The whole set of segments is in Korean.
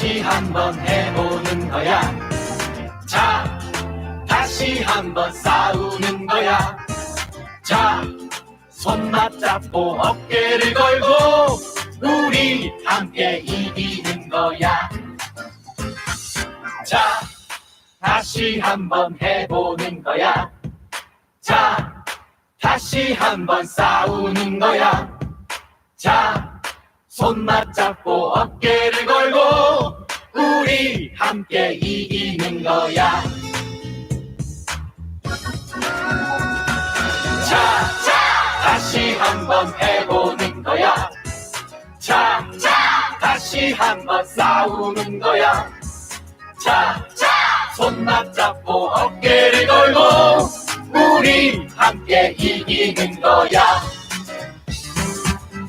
다시 한번 해보는 거야. 자, 다시 한번 싸우는 거야. 자, 손 맞잡고 어깨를 걸고 우리 함께 이기는 거야. 자, 다시 한번 해보는 거야. 자, 다시 한번 싸우는 거야. 자, 손 맞잡고 어깨를 걸고 우리 함께 이기는 거야. 자, 다시 한번 해보는 거야. 자, 다시 한번 싸우는 거야. 자, 손 맞잡고 어깨를 걸고 우리 함께 이기는 거야.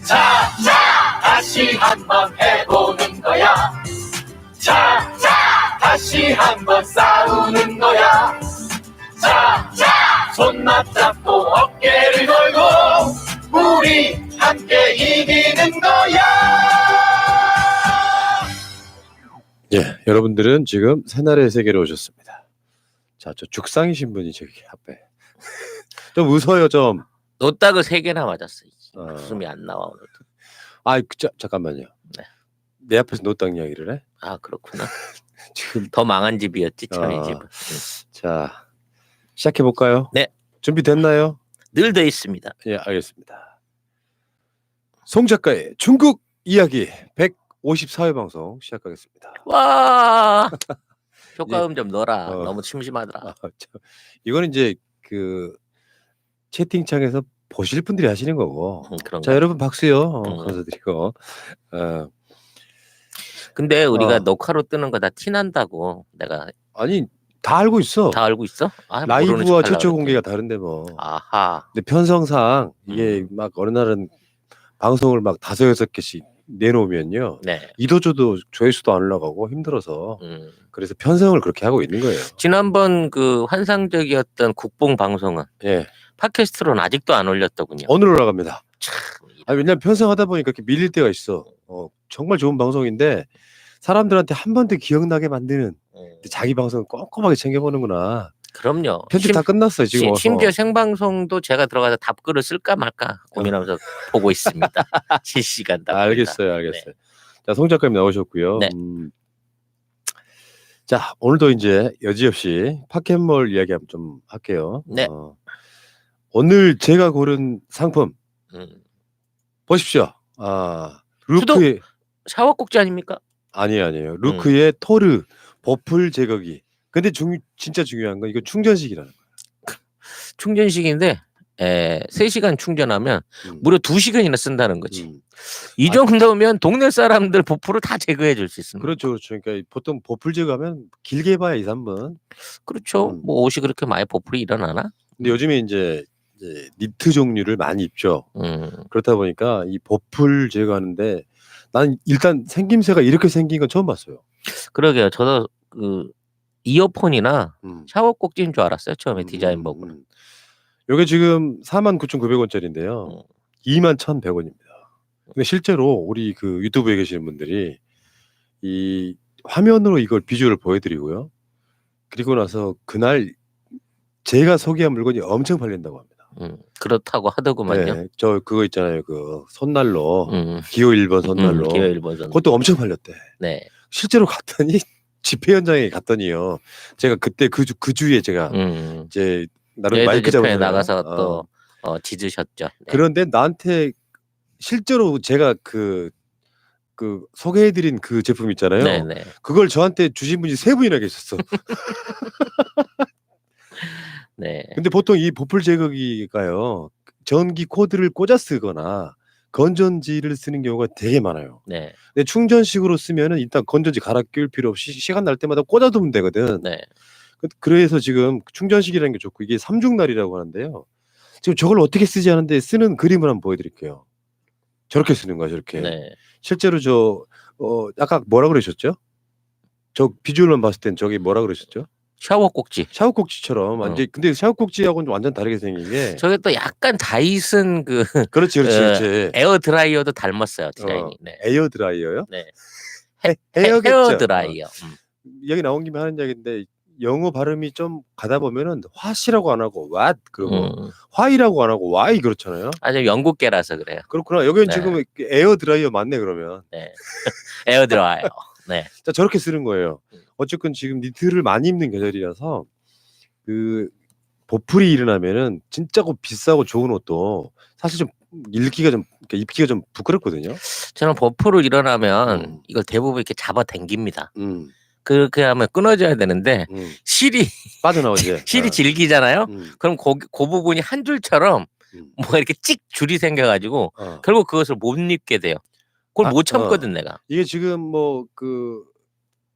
자, 다시 한번 해보는 거야. 자, 다시 한번 싸우는 거야. 자, 손 맞잡고 어깨를 걸고 우리 함께 이기는 거야. 예, 여러분들은 지금 새날의 세계로 오셨습니다. 자, 저 죽상이신 분이 저기 앞에 좀 웃어요 좀. 노딱을 3개나 맞았어. 어. 웃음이 안 나와 오늘도. 아, 잠깐만요. 네. 내 앞에서 노딱 이야기를 해? 아 그렇구나. 지금 더 망한 집이었지 천의 집은. 자, 시작해 볼까요? 네. 준비됐나요? 늘 돼 있습니다. 예, 알겠습니다. 송 작가의 중국 이야기 154회 방송 시작하겠습니다. 와 효과음 좀 넣어라. 너무 심심하더라. 이거는 이제 그 채팅창에서 보실 분들이 하시는 거고. 그런가? 자, 여러분 박수요. 감사드리고. 근데 우리가 녹화로 뜨는 거 다 티난다고 내가. 아니 다 알고 있어. 다 알고 있어? 아, 라이브와 최초 공개가 다른데 뭐. 아하. 근데 편성상 이게 막 어느 날은 방송을 막 5-6개씩 내놓으면요. 네. 이도저도 조회수도 안 올라가고 힘들어서 그래서 편성을 그렇게 하고 있는 거예요. 지난번 그 환상적이었던 국뽕 방송은 예. 팟캐스트로는 아직도 안 올렸더군요. 오늘 올라갑니다. 참. 왜냐면 편성하다 보니까 이렇게 밀릴 때가 있어. 정말 좋은 방송인데 사람들한테 한 번 더 기억나게 만드는 자기 방송을 꼼꼼하게 챙겨보는구나. 그럼요. 편집 다 끝났어요 지금. 심지어 생방송도 제가 들어가서 답글을 쓸까 말까 고민하면서 보고 있습니다. 실시간 답글. 알겠어요. 네. 자, 송 작가님 나오셨고요. 네. 자, 오늘도 이제 여지없이 팟캐몰 이야기 한번 좀 할게요. 네. 오늘 제가 고른 상품 보십시오. 루크의 샤워꼭지 아닙니까? 아니에요. 루크의 토르 보풀 제거기. 근데 진짜 중요한 건 이거 충전식이라는 거예요. 충전식인데 3시간 충전하면 무려 2시간이나 쓴다는 거지. 이 아, 정도면 동네 사람들 보풀을 다 제거해 줄 수 있습니다. 그렇죠. 그러니까 보통 보풀 제거하면 길게 봐야 2-3분. 그렇죠. 뭐 옷이 그렇게 많이 보풀이 일어나나? 근데 요즘에 이제 니트 종류를 많이 입죠. 그렇다 보니까 이 보풀 제거하는데 난 일단 생김새가 이렇게 생긴 건 처음 봤어요. 그러게요. 저도 그 이어폰이나 샤워꼭지인 줄 알았어요. 처음에 디자인 보고. 요게 지금 49,900원짜리인데요. 21,100원입니다. 근데 실제로 우리 그 유튜브에 계시는 분들이 이 화면으로 이걸 비주얼을 보여드리고요. 그리고 나서 그날 제가 소개한 물건이 엄청 팔린다고 합니다. 그렇다고 하더구만요. 네, 저 그거 있잖아요. 그 손난로 기호 1번 손난로. 기호 1번 손난로. 그것도 엄청 팔렸대. 네. 실제로 갔더니 집회 현장에 갔더니요. 제가 그때 그 주에 제가 이제 나름 마이크 잡으러 나가서 또 짖으셨죠. 네. 그런데 나한테 실제로 제가 그 소개해드린 그 제품 있잖아요. 네네. 그걸 저한테 주신 분이 3분이나 계셨어. 네. 근데 보통 이 보풀 제거기가요. 전기 코드를 꽂아 쓰거나 건전지를 쓰는 경우가 되게 많아요. 네. 근데 충전식으로 쓰면은 일단 건전지 갈아 끼울 필요 없이 시간 날 때마다 꽂아두면 되거든. 네. 그래서 지금 충전식이라는 게 좋고 이게 삼중날이라고 하는데요. 지금 저걸 어떻게 쓰지 하는데 쓰는 그림을 한번 보여드릴게요. 저렇게 쓰는 거야, 저렇게. 네. 실제로 아까 뭐라 그러셨죠? 저 비주얼만 봤을 땐 저기 뭐라 그러셨죠? 샤워꼭지. 샤워꼭지처럼 완전 근데 샤워꼭지하고는 완전 다르게 생긴 게. 저게 또 약간 다이슨 그렇지. 그렇지. 에어 드라이어도 닮았어요 디자인이. 네. 에어 드라이어요? 네. 헤어겠죠. 헤어드라이어. 여기 나온 김에 하는 이야기인데 영어 발음이 좀 가다 보면은 화시라고 안 하고 what 그러고 why라고 안 하고 why 그렇잖아요. 아주 영국계라서 그래요. 그렇구나. 여기는 네. 지금 에어 드라이어 맞네 그러면. 네. 헤어드라이어. 네. 자, 저렇게 쓰는 거예요. 어쨌건 지금 니트를 많이 입는 계절이라서 그 보풀이 일어나면은 진짜 비싸고 좋은 옷도 사실 좀 읽기가 좀 그러니까 입기가 좀 부끄럽거든요. 저는 버프로 일어나면 이걸 대부분 이렇게 잡아 당깁니다. 그렇게 하면 끊어져야 되는데 실이 빠져나오지. 실이 질기잖아요. 그럼 그 부분이 한 줄처럼 뭐가 이렇게 찍 줄이 생겨가지고 결국 그것을 못 입게 돼요. 그걸 못 참거든 내가. 이게 지금 뭐 그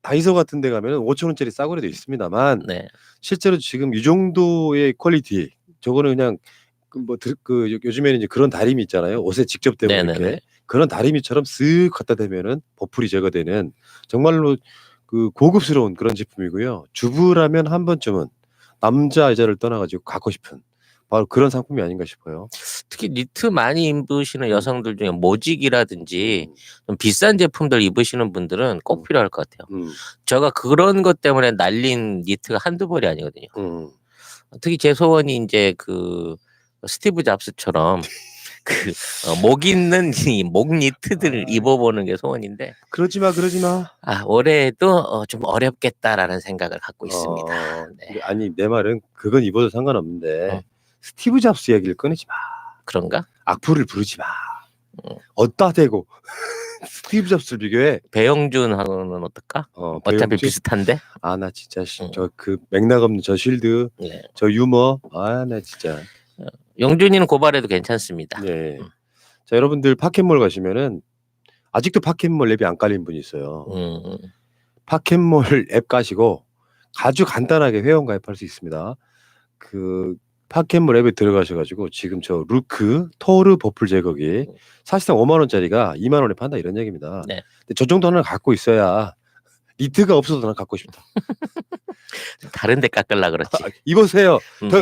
다이소 같은 데 가면 5,000원짜리 싸구려도 있습니다만 네. 실제로 지금 이 정도의 퀄리티 저거는 그냥 그 요즘에는 이제 그런 다리미 있잖아요. 옷에 직접 대고 이렇게 그런 다리미처럼 쓱 갖다 대면은 보풀이 제거되는 정말로 그 고급스러운 그런 제품이고요. 주부라면 한 번쯤은 남자 여자를 떠나가지고 갖고 싶은 바로 그런 상품이 아닌가 싶어요. 특히 니트 많이 입으시는 여성들 중에 모직이라든지 좀 비싼 제품들 입으시는 분들은 꼭 필요할 것 같아요. 제가 그런 것 때문에 날린 니트가 한두 벌이 아니거든요. 특히 제 소원이 이제 그 스티브 잡스처럼 그 목 있는 목 니트들을 입어보는 게 소원인데. 그러지 마. 아, 올해도 좀 어렵겠다라는 생각을 갖고 있습니다. 네. 아니 내 말은 그건 입어도 상관없는데 스티브 잡스 얘기를 꺼내지 마. 그런가? 악플을 부르지 마. 어디다 대고 스티브 잡스를 비교해. 배영준하고는 어떨까? 어차피 배영준? 비슷한데. 아, 나 진짜 저 그 맥락 없는 저 쉴드, 네. 저 유머, 아, 나 진짜. 영준이는 고발해도 괜찮습니다. 네. 자, 여러분들 파켓몰 가시면은 아직도 파켓몰 앱이 안 깔린 분이 있어요. 파켓몰 앱 까시고 아주 간단하게 회원 가입할 수 있습니다. 그 파켓몰 앱에 들어가셔가지고 지금 저 루크 토르 버플 제거기 사실상 5만 원짜리가 2만 원에 판다 이런 얘기입니다. 네. 근데 저 정도 하나 갖고 있어야 니트가 없어도 난 갖고 싶다. 다른 데 깎으려 그렇지. 입으세요.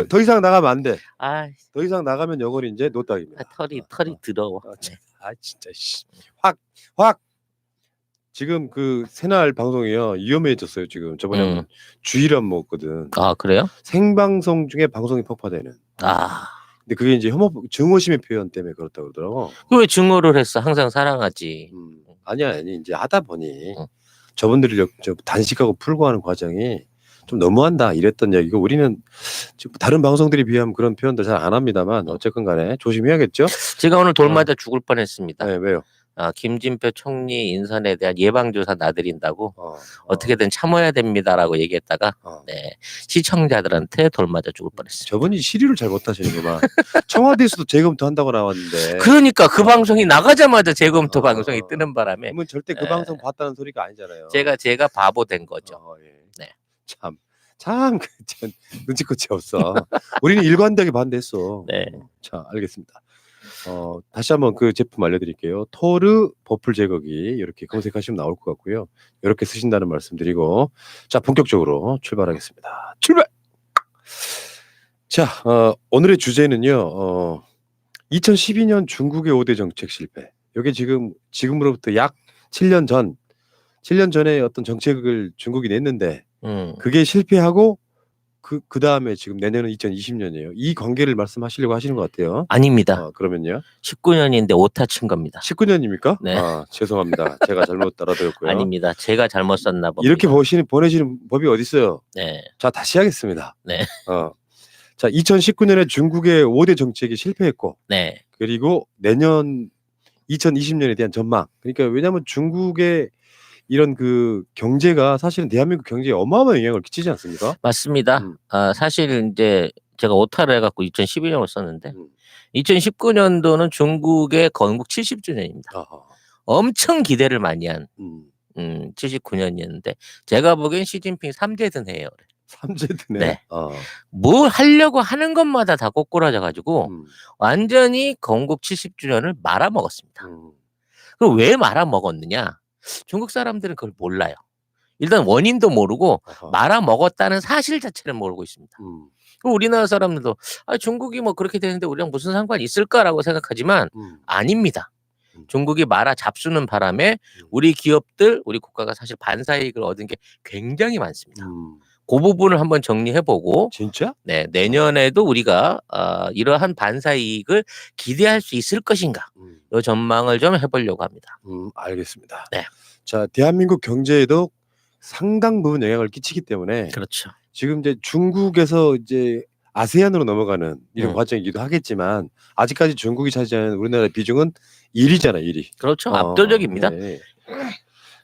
더 이상 나가면 안 돼. 아, 더 이상 나가면 이거는 이제 노딱입니다. 털이 더러워. 아 진짜 확 지금 그 새날 방송이요 위험해졌어요. 지금 저번에 주일안 먹었거든. 아, 그래요? 생방송 중에 방송이 폭파되는. 아, 근데 그게 이제 증오심의 표현 때문에 그렇다고 그러더라고. 왜 증오를 했어? 항상 사랑하지. 아니 이제 하다 보니 저분들이 저 단식하고 풀고 하는 과정이 좀 너무한다 이랬던 얘기고 우리는 다른 방송들에 비하면 그런 표현들 잘 안 합니다만 어쨌건 간에 조심해야겠죠. 제가 오늘 돌 맞아 죽을 뻔했습니다. 네, 왜요? 김진표 총리 인선에 대한 예방조사 나들인다고 어떻게든 참아야 됩니다라고 얘기했다가 네, 시청자들한테 돌 맞아 죽을 뻔했어요. 저분이 시리를 잘 못하시는구만. 청와대에서도 재검토 한다고 나왔는데. 그러니까 그 방송이 나가자마자 재검토 방송이 뜨는 바람에 그러면 절대 그 방송 봤다는 소리가 아니잖아요. 제가 바보 된 거죠. 예. 네. 참 눈치껏이 없어. 우리는 일관되게 반대했어. 네. 자, 알겠습니다. 다시 한번 그 제품 알려드릴게요. 토르 버플 제거기 이렇게 검색하시면 나올 것 같고요. 이렇게 쓰신다는 말씀드리고 자 본격적으로 출발하겠습니다. 출발. 자 오늘의 주제는요. 2012년 중국의 5대 정책 실패. 이게 지금으로부터 약 7년 전에 어떤 정책을 중국이 냈는데 그게 실패하고 그 다음에 지금 내년은 2020년이에요. 이 관계를 말씀하시려고 하시는 것 같아요. 아닙니다. 그러면요. 19년인데 오타 친 겁니다. 19년입니까? 네. 죄송합니다. 제가 잘못 알아들었고요. 아닙니다. 제가 잘못 썼나 봅니다. 이렇게 보내시는 법이 어디 있어요? 네. 자, 다시 하겠습니다. 네. 자, 2019년에 중국의 5대 정책이 실패했고, 네. 그리고 내년 2020년에 대한 전망. 그러니까 왜냐하면 중국의 이런 그 경제가 사실은 대한민국 경제에 어마어마한 영향을 끼치지 않습니까? 맞습니다. 사실 이제 제가 오타를 해갖고 2012년을 썼는데 2019년도는 중국의 건국 70주년입니다. 엄청 기대를 많이 한 79년이었는데 제가 보기엔 시진핑 3제 해요. 3제드네. 네. 뭘 하려고 하는 것마다 다 꼬꾸라져가지고 완전히 건국 70주년을 말아먹었습니다. 그럼 왜 말아먹었느냐? 중국 사람들은 그걸 몰라요. 일단 원인도 모르고 말아먹었다는 사실 자체를 모르고 있습니다. 그리고 우리나라 사람들도 중국이 뭐 그렇게 되는데 우리랑 무슨 상관이 있을까라고 생각하지만 아닙니다. 중국이 말아 잡수는 바람에 우리 기업들, 우리 국가가 사실 반사이익을 얻은 게 굉장히 많습니다. 그 부분을 한번 정리해보고 진짜? 네, 내년에도 우리가 이러한 반사이익을 기대할 수 있을 것인가 이 전망을 좀 해보려고 합니다. 알겠습니다. 네. 자, 대한민국 경제에도 상당 부분 영향을 끼치기 때문에 그렇죠. 지금 이제 중국에서 이제 아세안으로 넘어가는 이런 과정이기도 하겠지만 아직까지 중국이 차지하는 우리나라의 비중은 1위잖아, 1위. 그렇죠. 압도적입니다. 네.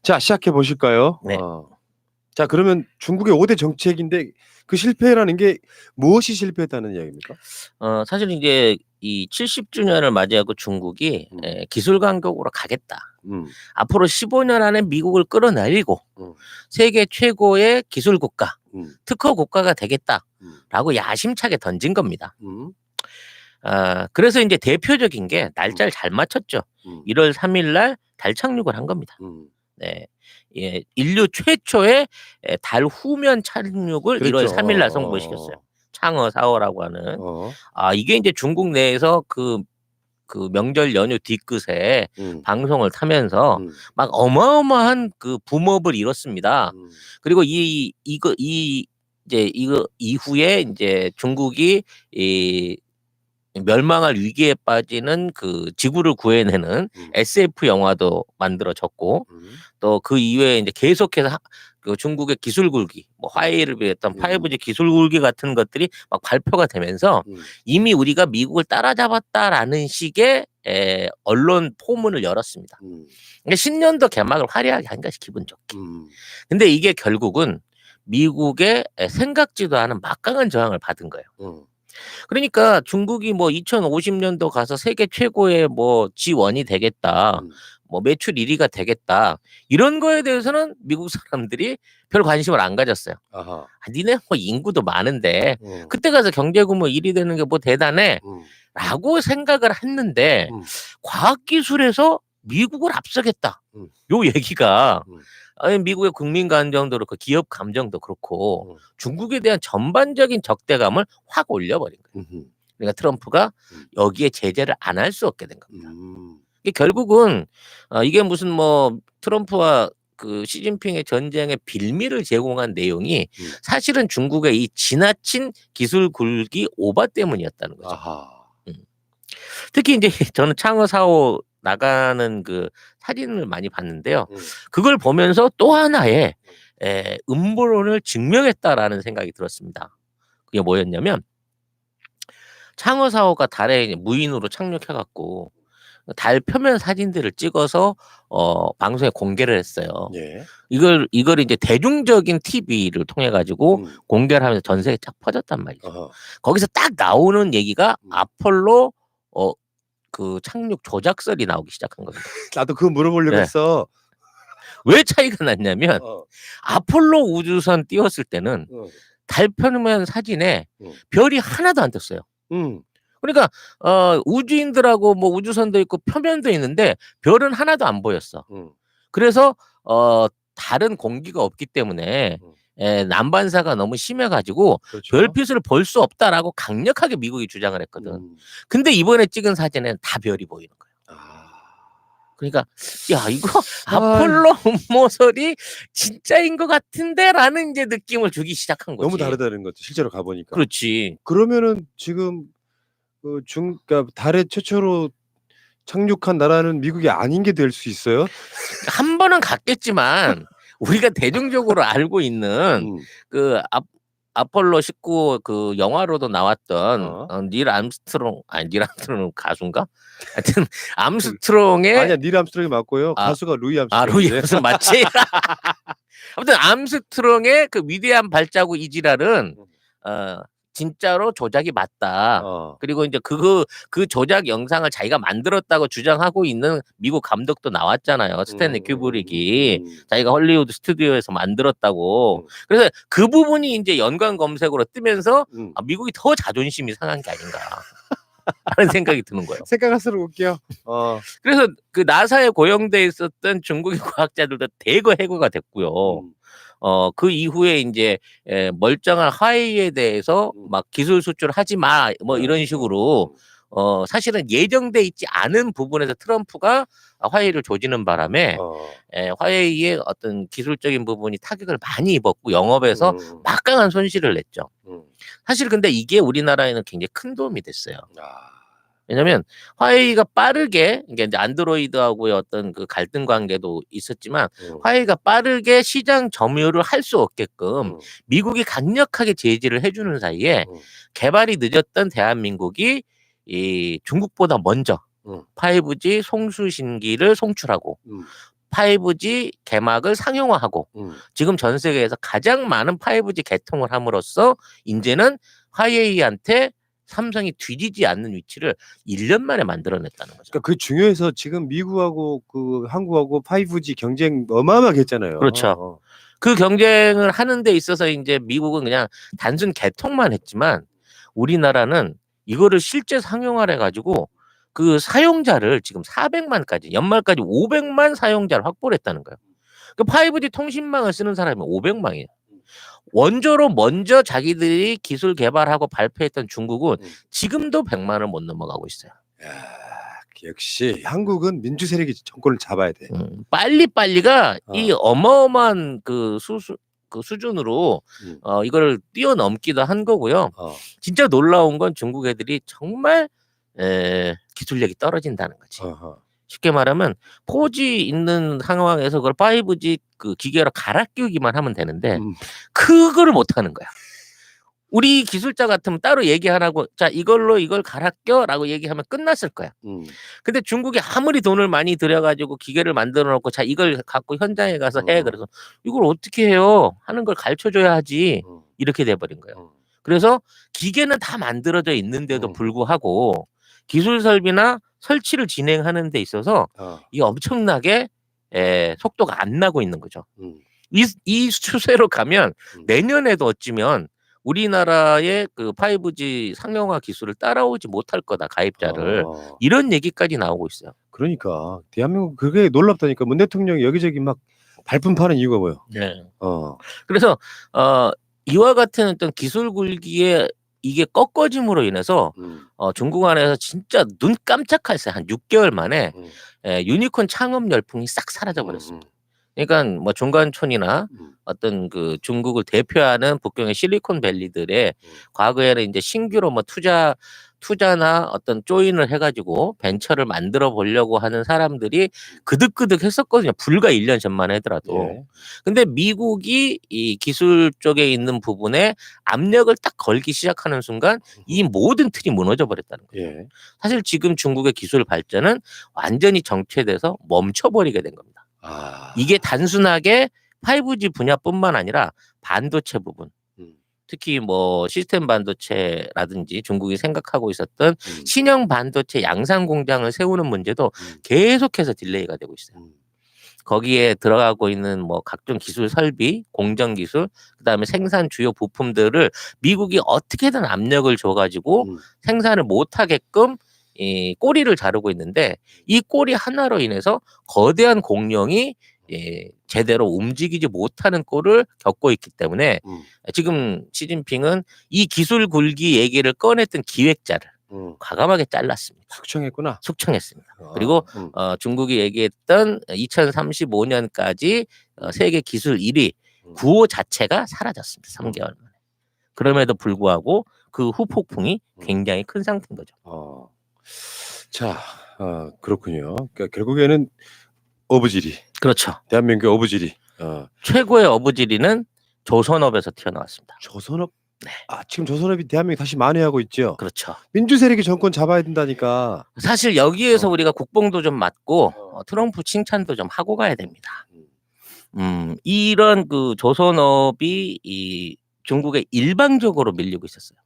자, 시작해 보실까요? 네. 자, 그러면 중국의 5대 정책인데 그 실패라는 게 무엇이 실패했다는 이야기입니까? 사실 이제 이 70주년을 맞이하고 중국이 기술 강국으로 가겠다. 앞으로 15년 안에 미국을 끌어내리고 세계 최고의 기술 국가, 특허 국가가 되겠다라고 야심차게 던진 겁니다. 그래서 이제 대표적인 게 날짜를 잘 맞췄죠. 1월 3일 날 달 착륙을 한 겁니다. 네. 예, 인류 최초의 달 후면 착륙을 그랬죠. 1월 3일 날 성공시켰어요. 창어 4호라고 하는. 이게 이제 중국 내에서 그 명절 연휴 뒤끝에 방송을 타면서 막 어마어마한 그 붐업을 이뤘습니다. 그리고 이거 이후에 이제 중국이 이 멸망할 위기에 빠지는 그 지구를 구해내는 SF 영화도 만들어졌고 또 그 이후에 이제 계속해서 그 중국의 기술 굴기, 뭐 화웨이를 비롯한 5G 기술 굴기 같은 것들이 막 발표가 되면서 이미 우리가 미국을 따라잡았다라는 식의 언론 포문을 열었습니다. 그러니까 신년도 개막을 화려하게 한 것이 기분 좋게. 근데 이게 결국은 미국의 생각지도 않은 막강한 저항을 받은 거예요. 그러니까 중국이 뭐 2050년도 가서 세계 최고의 뭐 G1이 되겠다. 뭐 매출 1위가 되겠다. 이런 거에 대해서는 미국 사람들이 별 관심을 안 가졌어요. 니네 뭐 인구도 많은데 그때 가서 경제 규모 1위 되는 게 뭐 대단해. 라고 생각을 했는데 과학기술에서 미국을 앞서겠다. 요 얘기가 미국의 국민 감정도 그렇고 기업 감정도 그렇고 중국에 대한 전반적인 적대감을 확 올려버린 거예요. 그러니까 트럼프가 여기에 제재를 안 할 수 없게 된 겁니다. 이게 결국은 이게 무슨 뭐 트럼프와 그 시진핑의 전쟁의 빌미를 제공한 내용이 사실은 중국의 이 지나친 기술 굴기 오바 때문이었다는 거죠. 특히 이제 저는 창어 4호 나가는 그 사진을 많이 봤는데요. 그걸 보면서 또 하나의 음모론을 증명했다라는 생각이 들었습니다. 그게 뭐였냐면 창어 4호가 달에 이제 무인으로 착륙해갖고 달 표면 사진들을 찍어서 방송에 공개를 했어요. 이걸 이제 대중적인 TV를 통해 가지고 공개를 하면서 전 세계에 쫙 퍼졌단 말이죠. 거기서 딱 나오는 얘기가 아폴로 그 착륙 조작설이 나오기 시작한 겁니다. 나도 그거 물어보려고 했어. 왜 차이가 났냐면 아폴로 우주선 띄웠을 때는 달 표면 사진에 별이 하나도 안 떴어요. 그러니까 우주인들하고 뭐 우주선도 있고 표면도 있는데 별은 하나도 안 보였어. 그래서 다른 공기가 없기 때문에 난반사가 너무 심해가지고 별빛을 볼 수 없다라고 강력하게 미국이 주장을 했거든. 근데 이번에 찍은 사진에는 다 별이 보이는 거예요. 그러니까 야 이거 아폴로 음모설이 진짜인 것 같은데라는 이제 느낌을 주기 시작한 거지. 너무 다르다는 거죠. 실제로 가보니까. 그렇지. 그러면은 지금 그러니까 달에 최초로 착륙한 나라는 미국이 아닌 게 될 수 있어요? 한 번은 갔겠지만 우리가 대중적으로 알고 있는 그 아폴로 19 그 영화로도 나왔던 닐 암스트롱 가수인가? 하여튼 암스트롱의 아니야, 닐 암스트롱이 맞고요. 가수가 루이 암스트롱. 루이 암스트롱 맞지? 아무튼 암스트롱의 그 위대한 발자국 이지랄은 진짜로 조작이 맞다. 그리고 이제 그 조작 영상을 자기가 만들었다고 주장하고 있는 미국 감독도 나왔잖아요. 스탠리 큐브릭이 자기가 헐리우드 스튜디오에서 만들었다고. 그래서 그 부분이 이제 연관 검색으로 뜨면서 미국이 더 자존심이 상한 게 아닌가 하는 생각이 드는 거예요. 생각할수록 웃겨. 그래서 그 나사에 고용돼 있었던 중국의 과학자들도 대거 해고가 됐고요. 그 이후에 이제 멀쩡한 화웨이에 대해서 막 기술 수출하지 마 뭐 이런 식으로 사실은 예정돼 있지 않은 부분에서 트럼프가 화웨이를 조지는 바람에 화웨이의 어떤 기술적인 부분이 타격을 많이 입었고 영업에서 막강한 손실을 냈죠. 사실 근데 이게 우리나라에는 굉장히 큰 도움이 됐어요. 왜냐면 화웨이가 빠르게 이게 이제 안드로이드하고의 어떤 그 갈등 관계도 있었지만 화웨이가 빠르게 시장 점유를 할 수 없게끔 미국이 강력하게 제지를 해주는 사이에 개발이 늦었던 대한민국이 이 중국보다 먼저 5G 송수신기를 송출하고 5G 개막을 상용화하고 지금 전 세계에서 가장 많은 5G 개통을 함으로써 이제는 화웨이한테 삼성이 뒤지지 않는 위치를 1년 만에 만들어냈다는 거죠. 그러니까 그 중요해서 지금 미국하고 그 한국하고 5G 경쟁 어마어마하게 했잖아요. 그렇죠. 그 경쟁을 하는 데 있어서 이제 미국은 그냥 단순 개통만 했지만 우리나라는 이거를 실제 상용화를 해가지고 그 사용자를 지금 400만까지 연말까지 500만 사용자를 확보를 했다는 거예요. 그 5G 통신망을 쓰는 사람이 500만이에요. 원조로 먼저 자기들이 기술 개발하고 발표했던 중국은 지금도 100만을 못 넘어가고 있어요. 야, 역시 한국은 민주 세력이 정권을 잡아야 돼. 빨리빨리가 이 어마어마한 그 수준으로 이걸 뛰어넘기도 한 거고요. 진짜 놀라운 건 중국 애들이 정말 기술력이 떨어진다는 거지. 쉽게 말하면 4G 있는 상황에서 그걸 5G 그 기계로 갈아 끼우기만 하면 되는데 그거를 못 하는 거야. 우리 기술자 같으면 따로 얘기 안 하고 자 이걸로 이걸 갈아 껴라고 얘기하면 끝났을 거야. 근데 중국이 아무리 돈을 많이 들여가지고 기계를 만들어 놓고 자 이걸 갖고 현장에 가서 해 그래서 이걸 어떻게 해요 하는 걸 가르쳐줘야 하지 이렇게 돼버린 거예요. 그래서 기계는 다 만들어져 있는데도 불구하고 기술 설비나 설치를 진행하는 데 있어서 이 엄청나게 속도가 안 나고 있는 거죠. 이 추세로 가면 내년에도 어찌면 우리나라의 그 5G 상용화 기술을 따라오지 못할 거다 가입자를 이런 얘기까지 나오고 있어요. 그러니까 대한민국 그게 놀랍다니까. 문 대통령이 여기저기 막 발품 파는 이유가 뭐예요? 네. 그래서 이와 같은 어떤 기술 굴기에 이게 꺾어짐으로 인해서 중국 안에서 진짜 눈 깜짝할 새 한 6개월 만에 유니콘 창업 열풍이 싹 사라져 버렸습니다. 그러니까 뭐 중간촌이나 어떤 그 중국을 대표하는 북경의 실리콘밸리들의 과거에는 이제 신규로 뭐 투자나 어떤 조인을 해가지고 벤처를 만들어 보려고 하는 사람들이 그득그득 했었거든요. 불과 1년 전만 하더라도. 근데 미국이 이 기술 쪽에 있는 부분에 압력을 딱 걸기 시작하는 순간 이 모든 틀이 무너져 버렸다는 거예요. 사실 지금 중국의 기술 발전은 완전히 정체돼서 멈춰버리게 된 겁니다. 이게 단순하게 5G 분야뿐만 아니라 반도체 부분, 특히 뭐 시스템 반도체라든지 중국이 생각하고 있었던 신형 반도체 양산 공장을 세우는 문제도 계속해서 딜레이가 되고 있어요. 거기에 들어가고 있는 뭐 각종 기술 설비, 공정 기술, 그다음에 생산 주요 부품들을 미국이 어떻게든 압력을 줘가지고 생산을 못하게끔 이 꼬리를 자르고 있는데 이 꼬리 하나로 인해서 거대한 공룡이 제대로 움직이지 못하는 꼴을 겪고 있기 때문에 지금 시진핑은 이 기술 굴기 얘기를 꺼냈던 기획자를 과감하게 잘랐습니다. 숙청했습니다. 그리고 중국이 얘기했던 2035년까지 세계 기술 1위 구호 자체가 사라졌습니다. 3개월 만에. 그럼에도 불구하고 그 후폭풍이 굉장히 큰 상태인 거죠. 자, 그렇군요. 그러니까 결국에는 어부지리. 그렇죠. 대한민국의 어부지리. 최고의 어부지리는 조선업에서 튀어나왔습니다. 조선업? 네. 지금 조선업이 대한민국 다시 만회하고 있죠. 그렇죠. 민주 세력이 정권 잡아야 된다니까. 사실 여기에서 우리가 국뽕도 좀 맞고 트럼프 칭찬도 좀 하고 가야 됩니다. 이런 그 조선업이 이 중국에 일방적으로 밀리고 있었어요.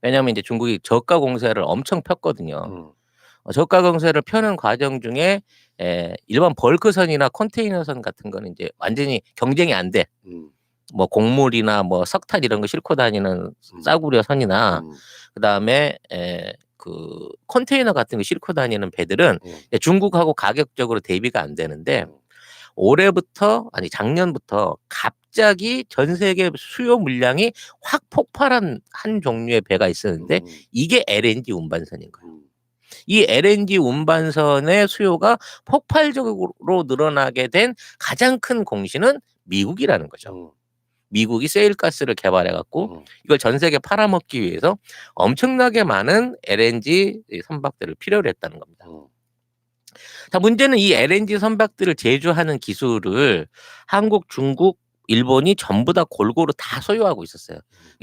왜냐하면 이제 중국이 저가 공세를 엄청 폈거든요. 저가 공세를 펴는 과정 중에 일반 벌크선이나 컨테이너선 같은 거는 이제 완전히 경쟁이 안 돼. 뭐 곡물이나 뭐 석탄 이런 거 싣고 다니는 싸구려 선이나 그다음에 그 컨테이너 같은 거 싣고 다니는 배들은 중국하고 가격적으로 대비가 안 되는데 작년부터 갑자기 전 세계 수요 물량이 확 폭발한 한 종류의 배가 있었는데 이게 LNG 운반선인 거예요. 이 LNG 운반선의 수요가 폭발적으로 늘어나게 된 가장 큰 공신은 미국이라는 거죠. 미국이 세일가스를 개발해 갖고 이걸 전 세계에 팔아먹기 위해서 엄청나게 많은 LNG 선박들을 필요로 했다는 겁니다. 자, 문제는 이 LNG 선박들을 제조하는 기술을 한국, 중국, 일본이 전부 다 골고루 다 소유하고 있었어요.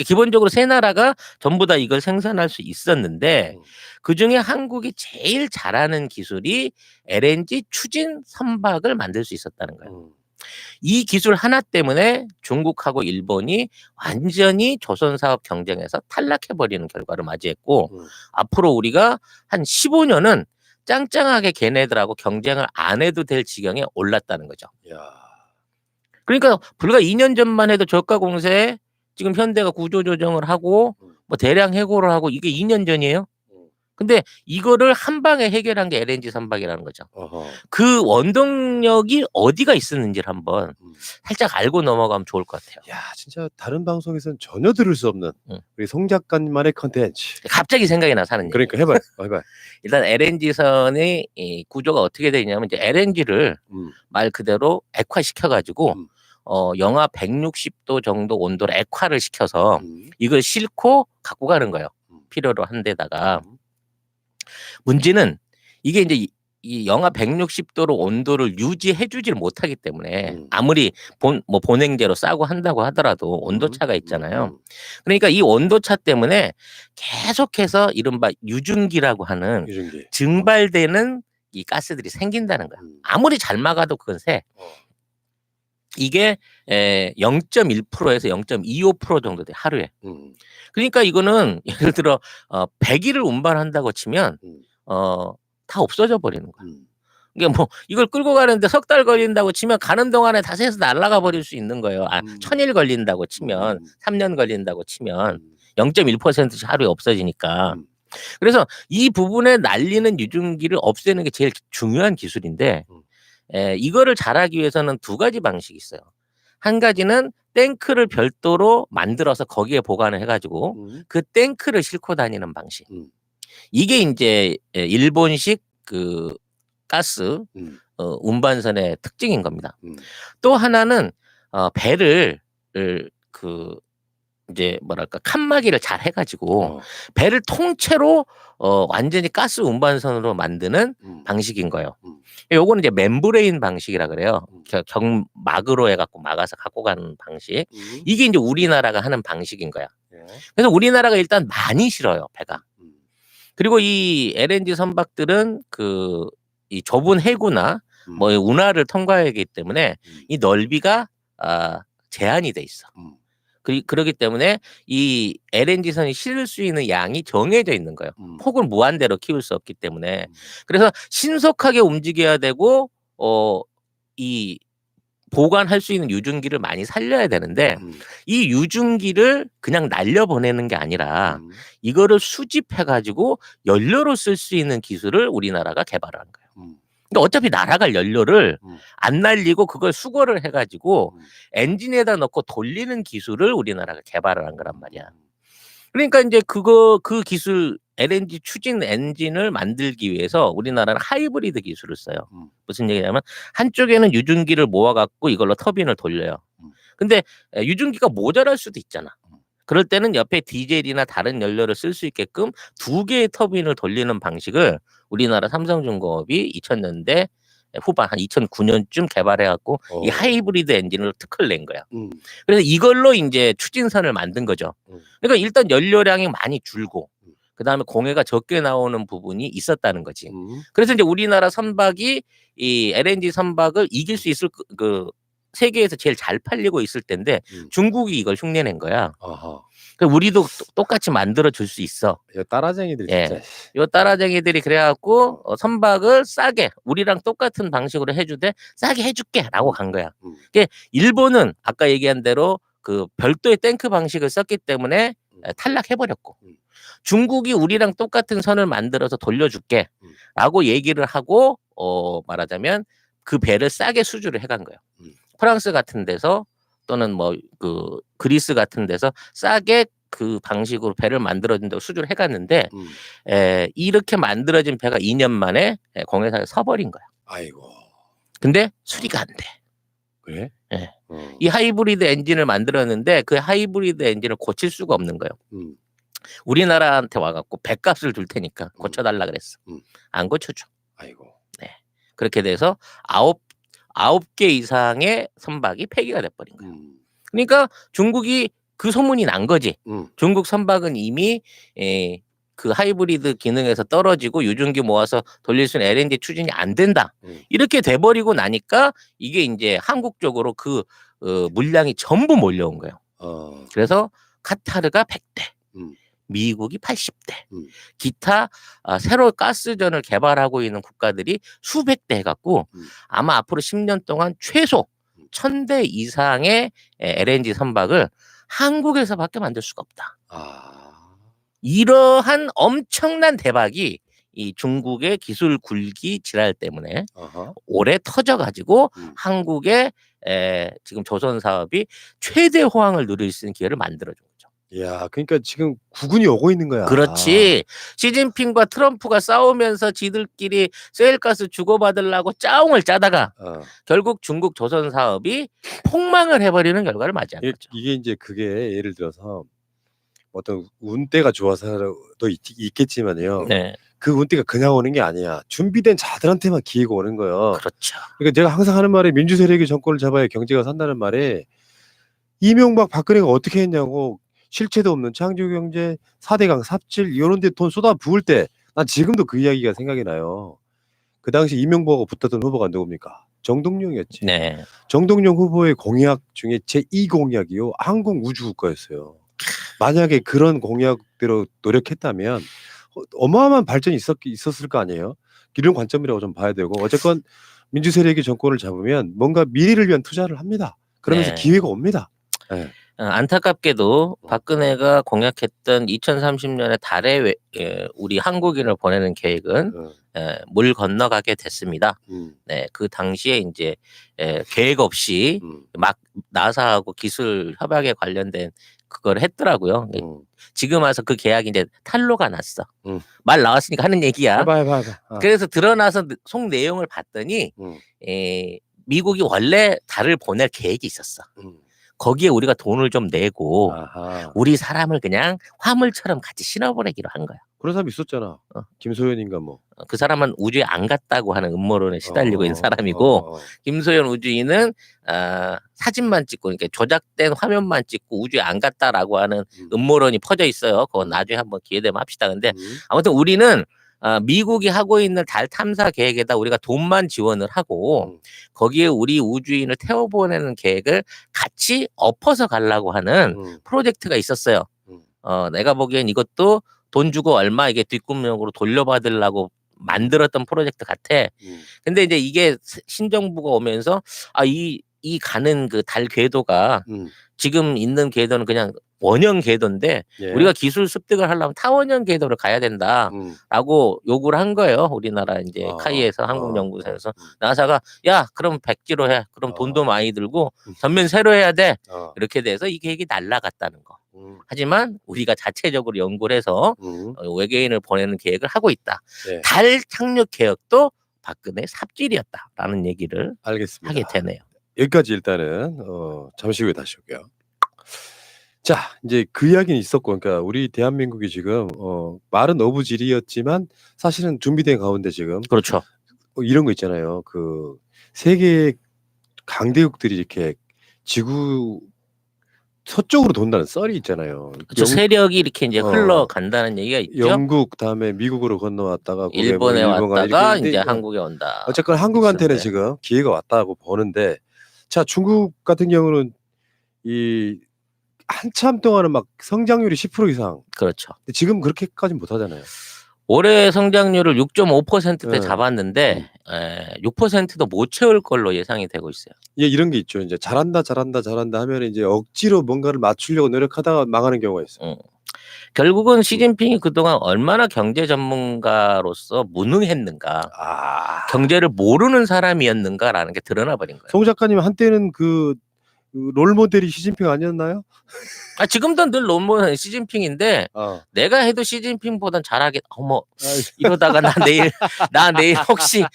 기본적으로 세 나라가 전부 다 이걸 생산할 수 있었는데 그중에 한국이 제일 잘하는 기술이 LNG 추진 선박을 만들 수 있었다는 거예요. 이 기술 하나 때문에 중국하고 일본이 완전히 조선사업 경쟁에서 탈락해버리는 결과를 맞이했고 앞으로 우리가 한 15년은 짱짱하게 걔네들하고 경쟁을 안 해도 될 지경에 올랐다는 거죠. 야. 그러니까 불과 2년 전만 해도 저가 공세에 지금 현대가 구조조정을 하고 뭐 대량 해고를 하고 이게 2년 전이에요. 근데 이거를 한 방에 해결한 게 LNG 선박이라는 거죠. 그 원동력이 어디가 있었는지를 한번 살짝 알고 넘어가면 좋을 것 같아요. 야, 진짜 다른 방송에서는 전혀 들을 수 없는 우리 송 작가님만의 컨텐츠. 갑자기 생각이 나서 하는 그러니까 해봐요. 해봐요. 일단 LNG선의 이 구조가 어떻게 되냐면 이제 LNG를 말 그대로 액화시켜가지고 영하 160도 정도 온도로 액화를 시켜서 이걸 싣고 갖고 가는 거예요. 필요로 한 데다가. 문제는 이게 이제 이 영하 160도로 온도를 유지해주질 못하기 때문에 아무리 본행제로 싸고 한다고 하더라도 온도차가 있잖아요. 그러니까 이 온도차 때문에 계속해서 이른바 유증기라고 하는 유증기. 증발되는 이 가스들이 생긴다는 거야. 아무리 잘 막아도 그건 새. 이게 0.1%에서 0.25% 정도 돼 하루에. 그러니까 이거는 예를 들어 100일을 운반한다고 치면 다 없어져 버리는 거야. 이게 뭐 이걸 끌고 가는데 석 달 걸린다고 치면 가는 동안에 다 새서 날아가 버릴 수 있는 거예요. 1000일 걸린다고 치면 3년 걸린다고 치면 0.1%씩 하루에 없어지니까. 그래서 이 부분에 날리는 유증기를 없애는 게 제일 중요한 기술인데 이거를 잘하기 위해서는 두 가지 방식이 있어요. 한 가지는 탱크를 별도로 만들어서 거기에 보관을 해가지고 그 탱크를 싣고 다니는 방식. 이게 이제 일본식 그 가스 운반선의 특징인 겁니다. 또 하나는 배를 그 이제 뭐랄까 칸막이를 잘 해가지고 배를 통째로 완전히 가스 운반선으로 만드는 방식인 거예요. 요거는 이제 멤브레인 방식이라 그래요. 경막으로 해갖고 막아서 갖고 가는 방식. 이게 이제 우리나라가 하는 방식인 거야. 그래서 우리나라가 일단 많이 실어요, 배가. 그리고 이 LNG 선박들은 이 좁은 해구나 뭐 운하를 통과하기 때문에 이 넓이가 제한이 돼 있어. 그러기 때문에 이 LNG선이 실을 수 있는 양이 정해져 있는 거예요. 폭을 무한대로 키울 수 없기 때문에. 그래서 신속하게 움직여야 되고 이 보관할 수 있는 유증기를 많이 살려야 되는데 이 유증기를 그냥 날려보내는 게 아니라 이거를 수집해가지고 연료로 쓸 수 있는 기술을 우리나라가 개발한 거예요. 그러니까 어차피 날아갈 연료를 안 날리고 그걸 수거를 해가지고 엔진에다 넣고 돌리는 기술을 우리나라가 개발을 한 거란 말이야. 그러니까 이제 그 기술 LNG 추진 엔진을 만들기 위해서 우리나라는 하이브리드 기술을 써요. 무슨 얘기냐면 한쪽에는 유증기를 모아갖고 이걸로 터빈을 돌려요. 근데 유증기가 모자랄 수도 있잖아. 그럴 때는 옆에 디젤이나 다른 연료를 쓸 수 있게끔 두 개의 터빈을 돌리는 방식을 우리나라 삼성중공업이 2000년대 후반 한 2009년쯤 개발해갖고 이 하이브리드 엔진을 특허를 낸 거야. 그래서 이걸로 이제 추진선을 만든 거죠. 그러니까 일단 연료량이 많이 줄고 그다음에 공해가 적게 나오는 부분이 있었다는 거지. 그래서 이제 우리나라 선박이 이 LNG 선박을 이길 수 있을 세계에서 제일 잘 팔리고 있을 때인데 중국이 이걸 흉내낸 거야. 그러니까 우리도 똑같이 만들어 줄 수 있어. 이 따라쟁이들 진짜. 요 따라쟁이들이 그래갖고 선박을 싸게 우리랑 똑같은 방식으로 해주되 싸게 해줄게라고 간 거야. 그러니까 일본은 아까 얘기한 대로 그 별도의 탱크 방식을 썼기 때문에 탈락해버렸고 중국이 우리랑 똑같은 선을 만들어서 돌려줄게라고 얘기를 하고 말하자면 그 배를 싸게 수주를 해간 거예요. 프랑스 같은 데서 또는 뭐 그리스 같은 데서 싸게 그 방식으로 배를 만들어준다고 수주를 해갔는데 음. 이렇게 만들어진 배가 2년 만에 공해사에 서버린 거야. 아이고. 근데 수리가 안 돼. 그래? 예. 어. 이 하이브리드 엔진을 만들었는데 그 하이브리드 엔진을 고칠 수가 없는 거예요. 음. 우리나라한테 와갖고 배값을 줄 테니까 고쳐달라 그랬어. 안 고쳐줘. 아이고. 네. 그렇게 돼서 9개 이상의 선박이 폐기가 돼버린 거예요. 그러니까 중국이 그 소문이 난 거지. 중국 선박은 이미 그 하이브리드 기능에서 떨어지고 유증기 모아서 돌릴 수 있는 LNG 추진이 안 된다. 이렇게 돼버리고 나니까 이게 이제 한국 쪽으로 그 물량이 전부 몰려온 거예요. 그래서 카타르가 100대, 미국이 80대, 기타 새로 가스전을 개발하고 있는 국가들이 수백 대 해갖고 아마 앞으로 10년 동안 최소 1000대 이상의 LNG 선박을 한국에서밖에 만들 수가 없다. 이러한 엄청난 대박이 이 중국의 기술 굴기 지랄 때문에 올해 터져가지고 한국의 지금 조선 사업이 최대 호황을 누릴 수 있는 기회를 만들어준 거죠. 야, 그러니까 지금 구군이 오고 있는 거야. 그렇지. 시진핑과 트럼프가 싸우면서 지들끼리 셰일가스 주고받으려고 짜옹을 짜다가 결국 중국 조선 사업이 폭망을 해버리는 결과를 맞이한 거죠. 이게 이제 그게 예를 들어서 어떤 운때가 좋아서도 있겠지만요. 네. 그 운때가 그냥 오는 게 아니야. 준비된 자들한테만 기회가 오는 거예요. 그렇죠. 그러니까 내가 항상 하는 말이 민주 세력이 정권을 잡아야 경제가 산다는 말에 이명박 박근혜가 어떻게 했냐고 실체도 없는 창조경제 4대강 삽질 이런 데 돈 쏟아 부을 때 난 지금도 그 이야기가 생각이 나요. 그 당시 이명박하고 붙었던 후보가 누굽니까? 정동영이었지. 네. 정동영 후보의 공약 중에 제2 공약이요. 항공우주국가였어요. 만약에 그런 공약대로 노력했다면 어마어마한 발전이 있었을 거 아니에요. 이런 관점이라고 좀 봐야 되고 어쨌건 민주 세력이 정권을 잡으면 뭔가 미래를 위한 투자를 합니다. 그러면서 네. 기회가 옵니다. 네. 안타깝게도 박근혜가 공약했던 2030년에 달에 우리 한국인을 보내는 계획은 물 건너가게 됐습니다. 네, 그 당시에 이제 계획 없이 막 나사하고 기술 협약에 관련된 그걸 했더라고요. 지금 와서 그 계약이 이제 탄로가 났어. 말 나왔으니까 하는 얘기야. 해봐. 그래서 드러나서 속 내용을 봤더니 미국이 원래 달을 보낼 계획이 있었어. 거기에 우리가 돈을 좀 내고 우리 사람을 그냥 화물처럼 같이 실어보내기로 한 거야. 그런 사람 있었잖아. 김소연인가 뭐. 그 사람은 우주에 안 갔다고 하는 음모론에 시달리고 있는 사람이고 김소연 우주인은 사진만 찍고 그러니까 조작된 화면만 찍고 우주에 안 갔다라고 하는 음모론이 퍼져 있어요. 그건 나중에 한번 기회 되면 합시다. 근데 아무튼 우리는 미국이 하고 있는 달 탐사 계획에다 우리가 돈만 지원을 하고 거기에 우리 우주인을 태워보내는 계획을 같이 엎어서 가려고 하는 프로젝트가 있었어요. 내가 보기엔 이것도 돈 주고 얼마 이게 뒷구멍으로 돌려받으려고 만들었던 프로젝트 같아. 근데 이제 이게 신정부가 오면서 이 가는 그 달 궤도가 지금 있는 궤도는 그냥 원형 궤도인데 우리가 기술 습득을 하려면 타원형 궤도를 가야 된다라고 요구를 한 거예요. 우리나라 이제 카이에서 한국연구소에서 나사가 야 그럼 백지로 해. 그럼 돈도 많이 들고 전면 새로 해야 돼. 이렇게 돼서 이 계획이 날라갔다는 거. 하지만 우리가 자체적으로 연구를 해서 외계인을 보내는 계획을 하고 있다. 달 착륙 계획도 박근혜 삽질이었다라는 얘기를 알겠습니다. 하게 되네요. 여기까지 일단은 잠시 후에 다시 올게요. 자, 이제 그 이야기는 있었고, 그러니까 우리 대한민국이 지금 말은 어부질이었지만 사실은 준비된 가운데 지금 그렇죠. 이런 거 있잖아요. 그 세계 강대국들이 이렇게 지구 서쪽으로 돈다는 썰이 있잖아요. 그렇죠. 세력이 이렇게 이제 흘러간다는 얘기가 있죠. 영국 다음에 미국으로 건너왔다가 일본에 왔다가 이제 한국에 온다. 어쨌건 한국한테는 지금 기회가 왔다고 보는데, 자 중국 같은 경우는 이 한참 동안은 막 성장률이 10% 이상. 그렇죠. 근데 지금 그렇게까지 못 하잖아요. 올해 성장률을 6.5%대 잡았는데 6%도 못 채울 걸로 예상이 되고 있어요. 예, 이런 게 있죠. 이제 잘한다 하면 이제 억지로 뭔가를 맞추려고 노력하다가 망하는 경우가 있어요. 결국은 시진핑이 그동안 얼마나 경제 전문가로서 무능했는가, 경제를 모르는 사람이었는가라는 게 드러나 버린 거예요. 송 작가님 한때는 그 그 롤모델이 시진핑 아니었나요? 지금도 늘 롤모델은 시진핑인데 내가 해도 시진핑보단 잘하겠. 어머 이러다가 나 내일 혹시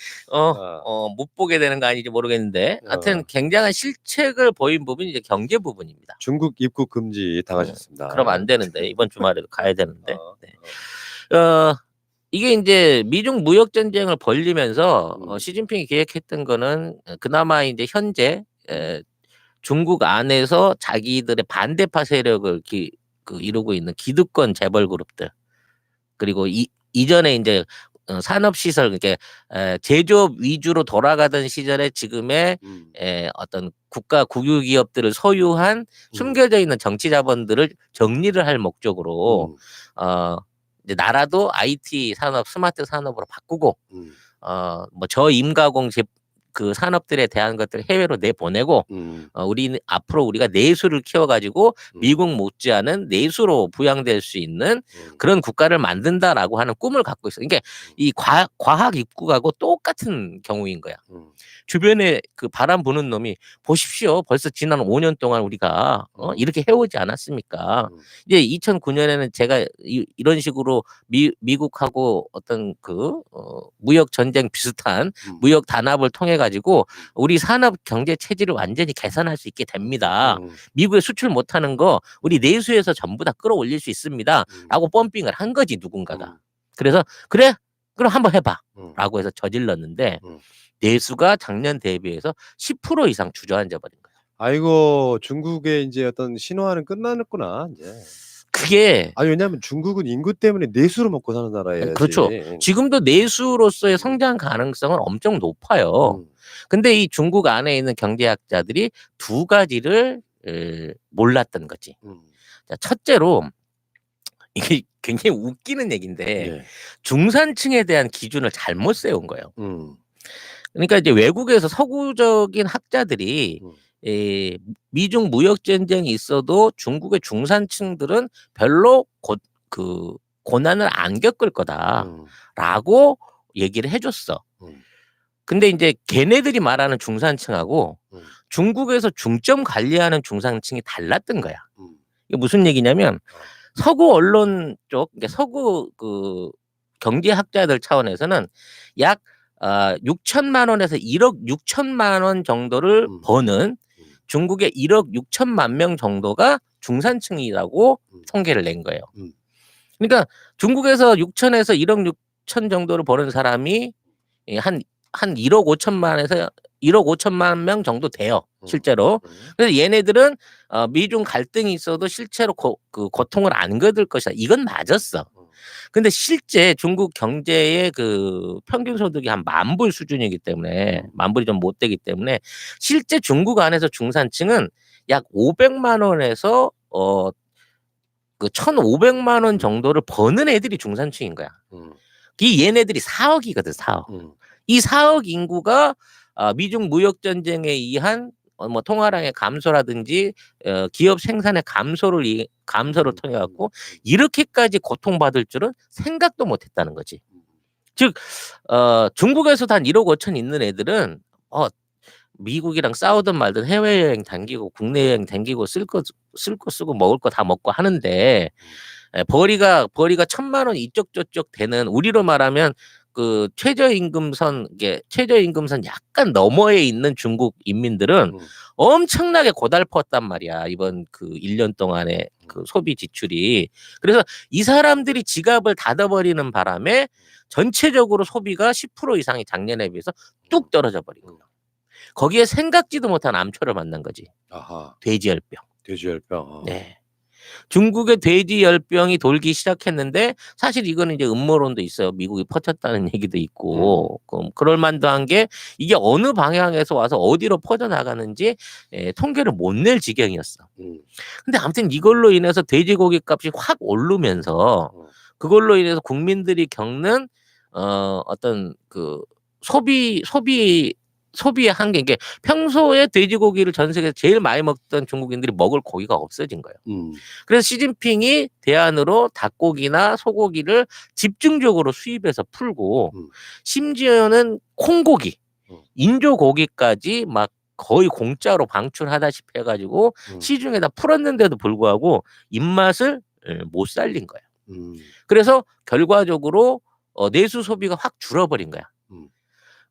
못 보게 되는 거 아닌지 모르겠는데 하여튼 굉장한 실책을 보인 부분이 이제 경제 부분입니다. 중국 입국 금지 당하셨습니다. 그럼 안 되는데 이번 주말에도 가야 되는데. 네. 이게 이제 미중 무역 전쟁을 벌리면서 시진핑이 계획했던 거는 그나마 이제 현재 중국 안에서 자기들의 반대파 세력을 이루고 있는 기득권 재벌 그룹들 그리고 이전에 이제 산업시설 그러니까 제조업 위주로 돌아가던 시절에 지금의 어떤 국가 국유 기업들을 소유한 숨겨져 있는 정치 자본들을 정리를 할 목적으로 이제 나라도 IT 산업 스마트 산업으로 바꾸고 뭐 저임가공 그 산업들에 대한 것들을 해외로 내보내고 우리는 앞으로 우리가 내수를 키워가지고 미국 못지않은 내수로 부양될 수 있는 그런 국가를 만든다라고 하는 꿈을 갖고 있어요. 그러니까 이 과학 입국하고 똑같은 경우인 거야. 주변에 그 바람 부는 놈이 보십시오. 벌써 지난 5년 동안 우리가 이렇게 해오지 않았습니까? 이제 2009년에는 제가 이런 식으로 미국하고 어떤 그 무역 전쟁 비슷한 무역 단합을 통해 가지고 우리 산업 경제 체질을 완전히 개선할 수 있게 됩니다. 미국에 수출 못하는 거 우리 내수에서 전부 다 끌어올릴 수 있습니다.라고 펌핑을 한 거지 누군가가. 그래서 그래 그럼 한번 해봐라고 해서 저질렀는데. 내수가 작년 대비해서 10% 이상 주저앉아 버린 거예요. 아이고 중국의 이제 어떤 신화는 끝났구나 이제. 그게 왜냐하면 중국은 인구 때문에 내수로 먹고 사는 나라예요. 그렇죠. 지금도 내수로서의 성장 가능성은 엄청 높아요. 근데 이 중국 안에 있는 경제학자들이 두 가지를 몰랐던 거지. 자, 첫째로 이게 굉장히 웃기는 얘기인데 중산층에 대한 기준을 잘못 세운 거예요. 그러니까 이제 외국에서 서구적인 학자들이 미중 무역 전쟁이 있어도 중국의 중산층들은 별로 그 고난을 안 겪을 거다라고 얘기를 해줬어. 근데 이제 걔네들이 말하는 중산층하고 중국에서 중점 관리하는 중산층이 달랐던 거야. 이게 무슨 얘기냐면 서구 언론 쪽, 그러니까 서구 그 경제학자들 차원에서는 약 6천만 원에서 1억 6천만 원 정도를 버는 중국의 1억 6천만 명 정도가 중산층이라고 통계를 낸 거예요. 그러니까 중국에서 6천에서 1억 6천 정도를 버는 사람이 한 1억 5천만에서 1억 5천만 명 정도 돼요. 실제로. 그래서 얘네들은 미중 갈등이 있어도 실제로 그 고통을 안 겪을 것이다. 이건 맞았어. 근데 실제 중국 경제의 그 평균 소득이 한 10,000불 수준이기 때문에 10,000불이 좀 못 되기 때문에 실제 중국 안에서 중산층은 약 500만 원에서 그 1,500만 원 정도를 버는 애들이 중산층인 거야. 이 얘네들이 4억이거든, 4억. 이 4억 인구가 미중 무역 전쟁에 의한 뭐 통화량의 감소라든지 기업 생산의 감소를 통해 갖고 이렇게까지 고통받을 줄은 생각도 못했다는 거지. 즉 중국에서도 한 1억 5천 있는 애들은 미국이랑 싸우든 말든 해외여행 다니고 국내 여행 다니고 쓸 거 쓰고 먹을 거 다 먹고 하는데 벌이가 1,000만 원 이쪽 저쪽 되는 우리로 말하면 그 최저임금선 약간 너머에 있는 중국 인민들은 엄청나게 고달팠단 말이야. 이번 그 1년 동안의 그 소비 지출이. 그래서 이 사람들이 지갑을 닫아버리는 바람에 전체적으로 소비가 10% 이상이 작년에 비해서 뚝 떨어져 버린 거야. 거기에 생각지도 못한 암초를 만난 거지. 돼지열병. 돼지열병. 네. 중국의 돼지열병이 돌기 시작했는데 사실 이거는 이제 음모론도 있어요. 미국이 퍼쳤다는 얘기도 있고 그럴 만도 한 게 이게 어느 방향에서 와서 어디로 퍼져나가는지 통계를 못 낼 지경이었어. 근데 아무튼 이걸로 인해서 돼지고기 값이 확 오르면서 그걸로 인해서 국민들이 겪는 어떤 그 소비의 한계. 이게 평소에 돼지고기를 전 세계에서 제일 많이 먹던 중국인들이 먹을 고기가 없어진 거예요. 그래서 시진핑이 대안으로 닭고기나 소고기를 집중적으로 수입해서 풀고 심지어는 콩고기, 인조고기까지 막 거의 공짜로 방출하다시피 해가지고 시중에다 풀었는데도 불구하고 입맛을 못 살린 거야. 그래서 결과적으로 내수 소비가 확 줄어버린 거야.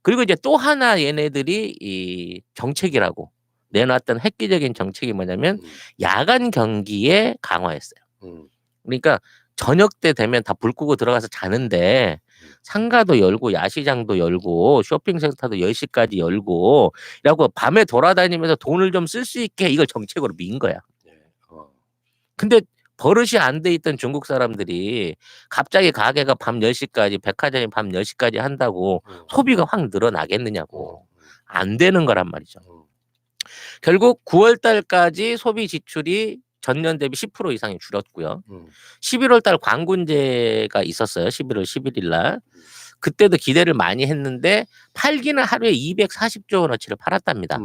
그리고 이제 또 하나 얘네들이 이 정책이라고 내놨던 획기적인 정책이 뭐냐면 야간 경기에 강화했어요. 그러니까 저녁 때 되면 다 불 끄고 들어가서 자는데 상가도 열고 야시장도 열고 쇼핑센터도 10시까지 열고 라고 밤에 돌아다니면서 돈을 좀 쓸 수 있게 이걸 정책으로 민 거야. 근데 버릇이 안 돼 있던 중국 사람들이 갑자기 가게가 밤 10시까지 백화점이 밤 10시까지 한다고 소비가 확 늘어나겠느냐고. 안 되는 거란 말이죠. 결국 9월 달까지 소비 지출이 전년 대비 10% 이상이 줄었고요. 11월 달 광군제가 있었어요. 11월 11일 날. 그때도 기대를 많이 했는데 팔기는 하루에 240조 원어치를 팔았답니다.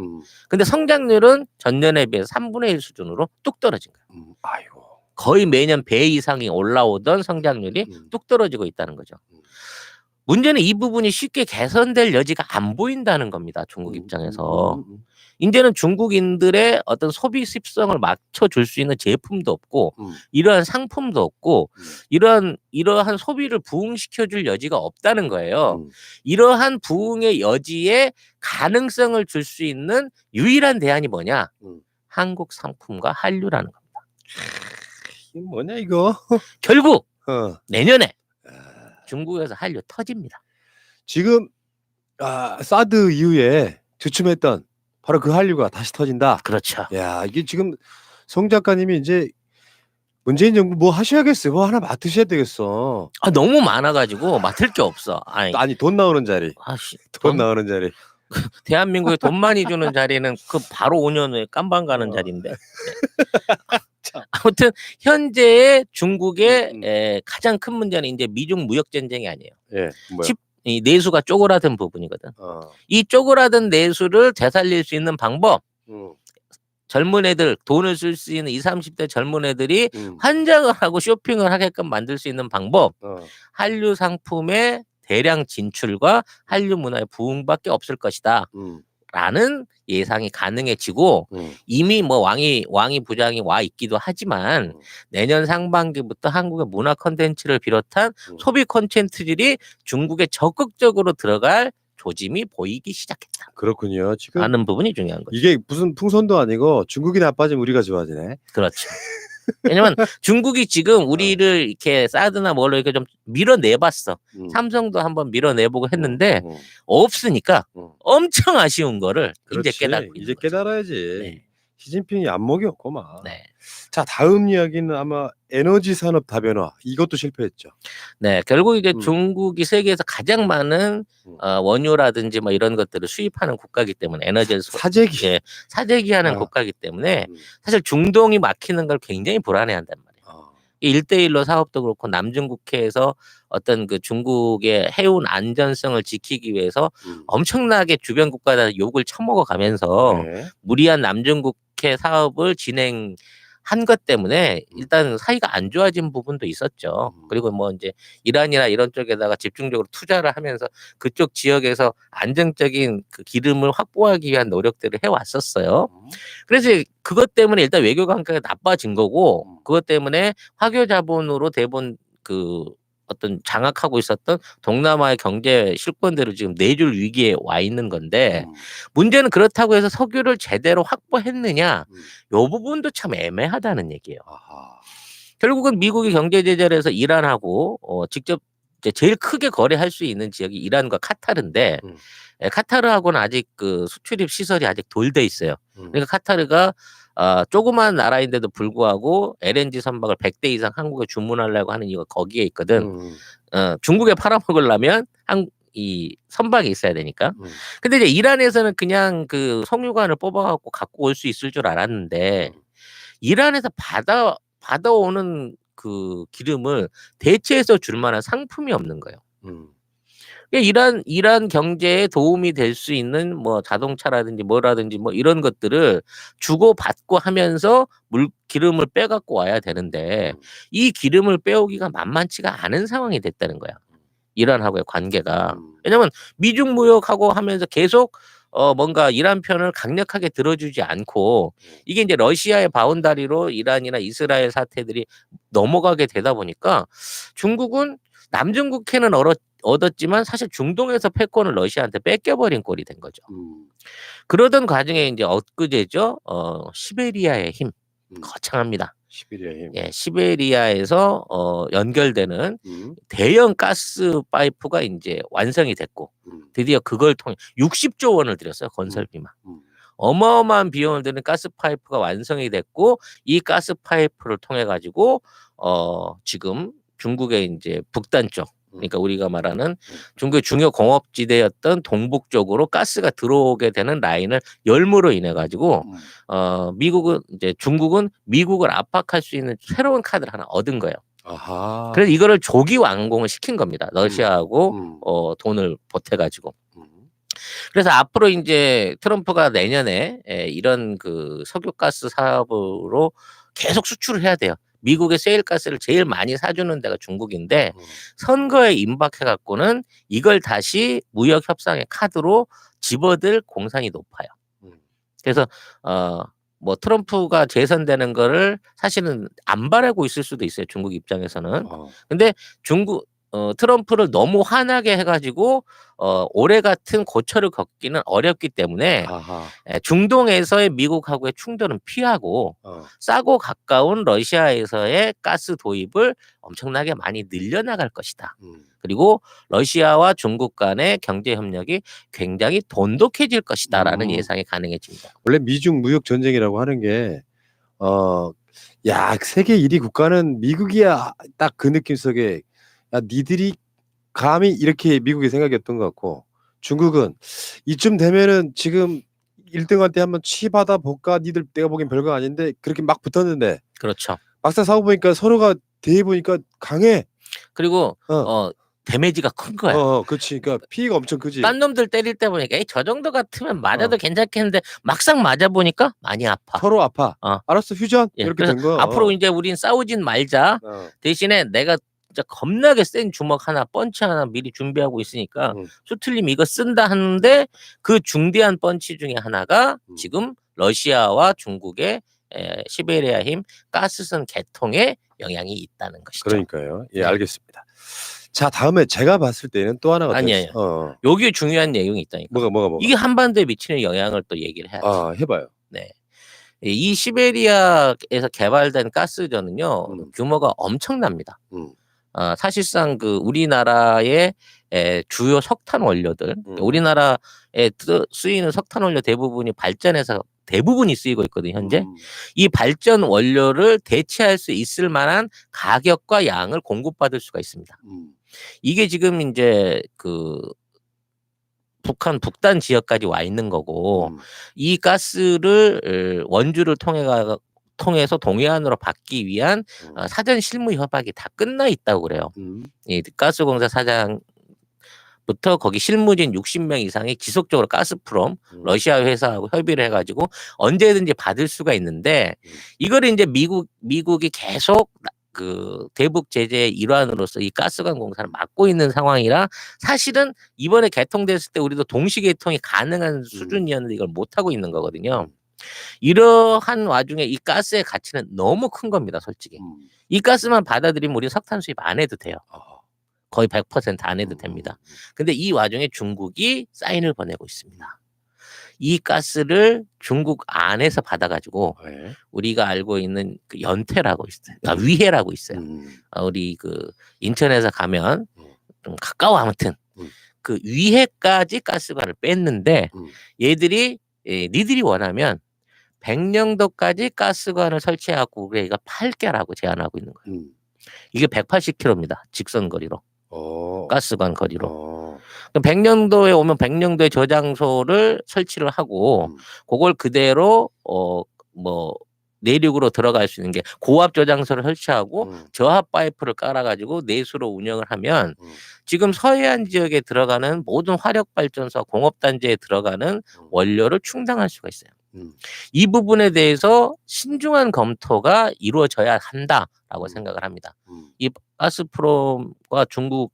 근데 성장률은 전년에 비해서 3분의 1 수준으로 뚝 떨어진 거예요. 아이고. 거의 매년 배 이상이 올라오던 성장률이 뚝 떨어지고 있다는 거죠. 문제는 이 부분이 쉽게 개선될 여지가 안 보인다는 겁니다. 중국 입장에서. 이제는 중국인들의 어떤 소비 습성을 맞춰줄 수 있는 제품도 없고 이러한 상품도 없고 이러한 소비를 부흥시켜줄 여지가 없다는 거예요. 이러한 부흥의 여지에 가능성을 줄 수 있는 유일한 대안이 뭐냐? 한국 상품과 한류라는 겁니다. 이게 뭐냐 이거? 결국 내년에 중국에서 한류 터집니다. 지금 사드 이후에 주춤했던 바로 그 한류가 다시 터진다. 그렇죠. 야, 이게 지금 송 작가님이 이제 문재인 정부 뭐 하셔야겠어요. 뭐 하나 맡으셔야 되겠어. 너무 많아가지고 맡을 게 없어. 아니 돈 나오는 자리. 돈 나오는 자리. 대한민국에 돈 많이 주는 자리는 그 바로 5년 후에 깜방 가는 자리인데. 네. 아무튼 현재의 중국의 가장 큰 문제는 이제 미중 무역 전쟁이 아니에요. 예. 뭐야? 이 내수가 쪼그라든 부분이거든. 이 쪼그라든 내수를 되살릴 수 있는 방법. 젊은 애들 돈을 쓸 수 있는 20, 30대 젊은 애들이 환장을 하고 쇼핑을 하게끔 만들 수 있는 방법. 한류 상품의 대량 진출과 한류 문화의 부흥밖에 없을 것이다. 라는 예상이 가능해지고 이미 뭐 왕이 부장이 와 있기도 하지만 내년 상반기부터 한국의 문화 콘텐츠를 비롯한 소비 콘텐츠들이 중국에 적극적으로 들어갈 조짐이 보이기 시작했다. 그렇군요. 지금 하는 부분이 중요한 거죠. 이게 무슨 풍선도 아니고 중국이 나빠지면 우리가 좋아지네. 그렇죠. 왜냐면 중국이 지금 우리를 이렇게 사드나 뭘로 이렇게 좀 밀어내봤어. 삼성도 한번 밀어내보고 했는데 없으니까 엄청 아쉬운 거를 그렇지. 이제 깨닫고 있는 이제 거죠. 깨달아야지. 네. 시진핑이 안목이 없구만. 네. 자, 다음 이야기는 아마 에너지 산업 다변화. 이것도 실패했죠. 네, 결국 이제 중국이 세계에서 가장 많은 원유라든지 뭐 이런 것들을 수입하는 국가이기 때문에 에너지를 사재기. 사재기하는 국가이기 때문에 사실 중동이 막히는 걸 굉장히 불안해한단 말이에요. 1대1로 사업도 그렇고 남중국해에서 어떤 그 중국의 해운 안전성을 지키기 위해서 엄청나게 주변 국가들 욕을 처먹어 가면서 무리한 남중국해 사업을 진행한 것 때문에 일단 사이가 안 좋아진 부분도 있었죠. 그리고 뭐 이제 이란이나 이런 쪽에다가 집중적으로 투자를 하면서 그쪽 지역에서 안정적인 그 기름을 확보하기 위한 노력들을 해왔었어요. 그래서 그것 때문에 일단 외교 관계가 나빠진 거고 그것 때문에 화교 자본으로 대본 그 어떤 장악하고 있었던 동남아의 경제 실권대로 지금 내줄 위기에 와 있는 건데 문제는 그렇다고 해서 석유를 제대로 확보했느냐 요 부분도 참 애매하다는 얘기예요. 결국은 미국이 경제 제재를 해서 이란하고 직접 이제 제일 크게 거래할 수 있는 지역이 이란과 카타르인데 카타르하고는 아직 그 수출입 시설이 아직 덜 돼 있어요. 그러니까 카타르가 조그만 나라인데도 불구하고 LNG 선박을 100대 이상 한국에 주문하려고 하는 이유가 거기에 있거든. 중국에 팔아먹으려면 이 선박이 있어야 되니까. 근데 이제 이란에서는 그냥 그 석유관을 뽑아갖고 갖고 올 수 있을 줄 알았는데 이란에서 받아오는 그 기름을 대체해서 줄 만한 상품이 없는 거예요. 이란 경제에 도움이 될 수 있는 뭐 자동차라든지 뭐라든지 뭐 이런 것들을 주고받고 하면서 기름을 빼갖고 와야 되는데 이 기름을 빼오기가 만만치가 않은 상황이 됐다는 거야. 이란하고의 관계가. 왜냐면 미중 무역하고 하면서 계속 뭔가 이란 편을 강력하게 들어주지 않고 이게 이제 러시아의 바운다리로 이란이나 이스라엘 사태들이 넘어가게 되다 보니까 중국은 남중국해는 얻었지만 사실 중동에서 패권을 러시아한테 뺏겨버린 꼴이 된 거죠. 그러던 과정에 이제 엊그제죠. 시베리아의 힘 거창합니다. 시베리아 힘. 예, 시베리아에서 연결되는 대형 가스 파이프가 이제 완성이 됐고 드디어 그걸 통해 60조 원을 들였어요. 건설비만. 어마어마한 비용을 드는 가스 파이프가 완성이 됐고 이 가스 파이프를 통해 가지고 지금 중국의 이제 북단 쪽 그러니까 우리가 말하는 중국의 중요 공업지대였던 동북 쪽으로 가스가 들어오게 되는 라인을 열므로 인해 가지고 미국은 이제 중국은 미국을 압박할 수 있는 새로운 카드를 하나 얻은 거예요. 아하. 그래서 이거를 조기 완공을 시킨 겁니다. 러시아하고 돈을 보태 가지고. 그래서 앞으로 이제 트럼프가 내년에 이런 그 석유가스 사업으로 계속 수출을 해야 돼요. 미국의 세일가스를 제일 많이 사주는 데가 중국인데 선거에 임박해 갖고는 이걸 다시 무역 협상의 카드로 집어들 공산이 높아요. 그래서 뭐 트럼프가 재선되는 거를 사실은 안 바라고 있을 수도 있어요. 중국 입장에서는. 근데 트럼프를 너무 화나게 해가지고 올해 같은 고초를 겪기는 어렵기 때문에 중동에서의 미국하고의 충돌은 피하고 싸고 가까운 러시아에서의 가스 도입을 엄청나게 많이 늘려나갈 것이다. 그리고 러시아와 중국 간의 경제 협력이 굉장히 돈독해질 것이다라는 예상이 가능해집니다. 원래 미중 무역 전쟁이라고 하는 게 세계 1위 국가는 미국이야 딱 그 느낌 속에 야, 니들이 감히 이렇게 미국의 생각이었던 것 같고 중국은 이쯤 되면은 지금 1등한테 한번 취받아 볼까 니들 내가 보기엔 별거 아닌데 그렇게 막 붙었는데 그렇죠. 막상 싸워 보니까 서로가 대해 보니까 강해. 그리고 데미지가 큰 거야. 그렇지. 그러니까 피해가 엄청 크지. 딴 놈들 때릴 때 보니까 저 정도 같으면 맞아도 괜찮겠는데 막상 맞아 보니까 많이 아파. 서로 아파. 알았어 휴전 이렇게 된 거야. 앞으로 이제 우린 싸우진 말자. 대신에 내가 진짜 겁나게 센 주먹 하나 펀치 하나 미리 준비하고 있으니까 수틀림 이거 쓴다 하는데 그 중대한 펀치 중에 하나가 지금 러시아와 중국의 시베리아 힘 가스선 개통에 영향이 있다는 것이죠. 그러니까요. 예, 알겠습니다. 자, 다음에 제가 봤을 때는 또 하나가 아니에요. 여기 중요한 내용이 있다니까. 뭐가? 이게 한반도에 미치는 영향을 또 얘기를 해야죠. 해봐요. 네. 이 시베리아에서 개발된 가스전은요 규모가 엄청납니다. 사실상 그 우리나라의 주요 석탄 원료들, 우리나라에 쓰이는 석탄 원료 대부분이 발전해서 대부분이 쓰이고 있거든요, 현재. 이 발전 원료를 대체할 수 있을 만한 가격과 양을 공급받을 수가 있습니다. 이게 지금 이제 그 북한 북단 지역까지 와 있는 거고 이 가스를 원주를 통해서 동해안으로 받기 위한 사전 실무 협약이 다 끝나 있다고 그래요. 이 가스공사 사장부터 거기 실무진 60명 이상이 지속적으로 가스프롬 러시아 회사하고 협의를 해가지고 언제든지 받을 수가 있는데 이거를 이제 미국이 계속 그 대북 제재의 일환으로서 이 가스관 공사를 막고 있는 상황이라 사실은 이번에 개통됐을 때 우리도 동시 개통이 가능한 수준이었는데 이걸 못 하고 있는 거거든요. 이러한 와중에 이 가스의 가치는 너무 큰 겁니다, 솔직히. 이 가스만 받아들이면 우리 석탄 수입 안 해도 돼요. 거의 100% 안 해도 됩니다. 근데 이 와중에 중국이 사인을 보내고 있습니다. 이 가스를 중국 안에서 받아가지고 우리가 알고 있는 그 연태라고 있어요. 위해라고 있어요. 우리 그 인천에서 가면 좀 가까워 아무튼 그 위해까지 가스관을 뺐는데 얘들이 니들이 원하면 백령도까지 가스관을 설치하고 우리가 팔게라고 제안하고 있는 거예요. 이게 180km입니다. 직선 거리로. 가스관 거리로. 백령도에 오면 백령도의 저장소를 설치를 하고 그걸 그대로 뭐 내륙으로 들어갈 수 있는 게 고압 저장소를 설치하고 저압 파이프를 깔아가지고 내수로 운영을 하면 지금 서해안 지역에 들어가는 모든 화력발전소 공업단지에 들어가는 원료를 충당할 수가 있어요. 이 부분에 대해서 신중한 검토가 이루어져야 한다라고 거다라고 생각을 합니다. 이 가스프롬과 중국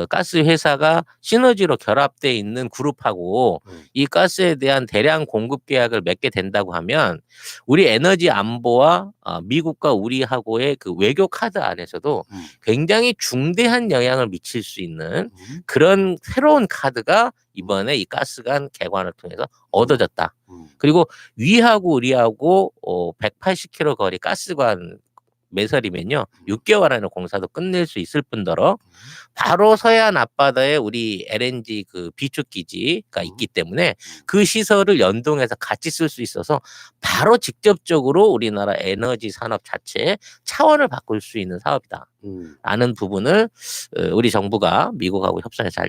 가스 회사가 시너지로 결합돼 있는 그룹하고 이 가스에 대한 대량 공급 계약을 맺게 된다고 하면 우리 에너지 안보와 미국과 우리하고의 그 외교 카드 안에서도 굉장히 중대한 영향을 미칠 수 있는 그런 새로운 카드가 이번에 이 가스관 개관을 통해서 얻어졌다. 그리고 위하고 우리하고 180km 거리 가스관 매설이면요 6개월 안에 공사도 끝낼 수 있을 뿐더러 바로 서해안 앞바다에 우리 LNG 그 비축 기지가 있기 때문에 그 시설을 연동해서 같이 쓸 수 있어서 바로 직접적으로 우리나라 에너지 산업 자체의 차원을 바꿀 수 있는 사업이다. 라는 부분을 우리 정부가 미국하고 협상해서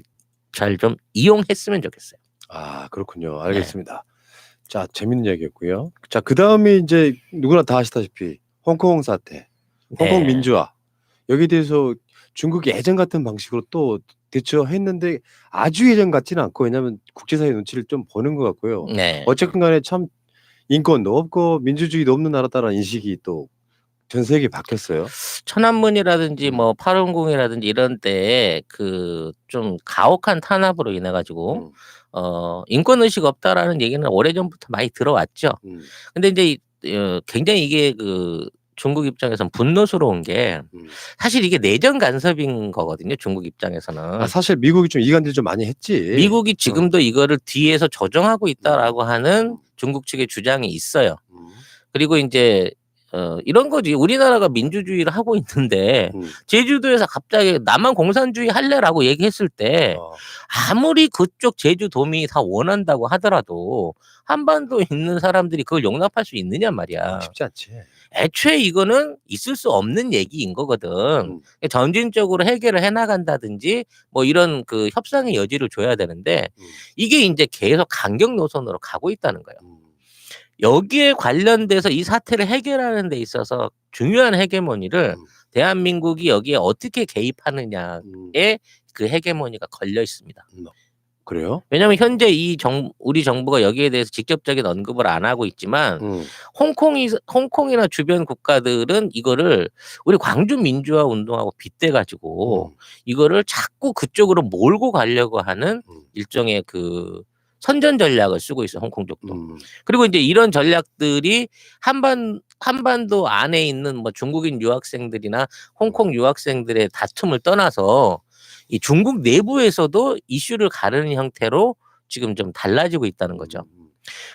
잘 좀 이용했으면 좋겠어요. 아, 그렇군요. 알겠습니다. 자, 재밌는 얘기였고요. 자, 그다음에 이제 누구나 다 아시다시피 홍콩 사태, 홍콩 민주화. 여기에 대해서 중국이 예전 같은 방식으로 또 대처했는데 아주 예전 같지는 않고, 왜냐하면 국제사회 눈치를 좀 보는 것 같고요. 어쨌든 간에 참 인권도 없고 민주주의도 없는 나라다라는 인식이 또 전 세계에 바뀌었어요. 천안문이라든지 뭐 810이라든지 이런 때에 그 좀 가혹한 탄압으로 인해 가지고 인권 의식 없다라는 얘기는 오래전부터 많이 들어왔죠. 근데 이제 굉장히 이게 그 중국 입장에서는 분노스러운 게 사실 이게 내정 간섭인 거거든요. 중국 입장에서는. 아, 사실 미국이 좀 이간질 좀 많이 했지. 미국이 지금도 이거를 뒤에서 조정하고 있다라고 하는 중국 측의 주장이 있어요. 그리고 이제 이런 거지. 우리나라가 민주주의를 하고 있는데 제주도에서 갑자기 남한 공산주의 할래라고 얘기했을 때 아무리 그쪽 제주도민이 다 원한다고 하더라도 한반도에 있는 사람들이 그걸 용납할 수 있느냐 말이야. 쉽지 않지. 애초에 이거는 있을 수 없는 얘기인 거거든. 점진적으로 해결을 해나간다든지 뭐 이런 그 협상의 여지를 줘야 되는데 이게 이제 계속 강경 노선으로 가고 있다는 거예요. 여기에 관련돼서 이 사태를 해결하는 데 있어서 중요한 헤게모니를 대한민국이 여기에 어떻게 개입하느냐에 그 헤게모니가 걸려 있습니다. 그래요? 왜냐하면 현재 우리 정부가 여기에 대해서 직접적인 언급을 안 하고 있지만 홍콩이나 주변 국가들은 이거를 우리 광주 민주화 운동하고 빗대 가지고 이거를 자꾸 그쪽으로 몰고 가려고 하는 일종의 그 선전 전략을 쓰고 있어요. 홍콩 쪽도. 그리고 이제 이런 전략들이 한반도 안에 있는 뭐 중국인 유학생들이나 홍콩 유학생들의 다툼을 떠나서 이 중국 내부에서도 이슈를 가르는 형태로 지금 좀 달라지고 있다는 거죠.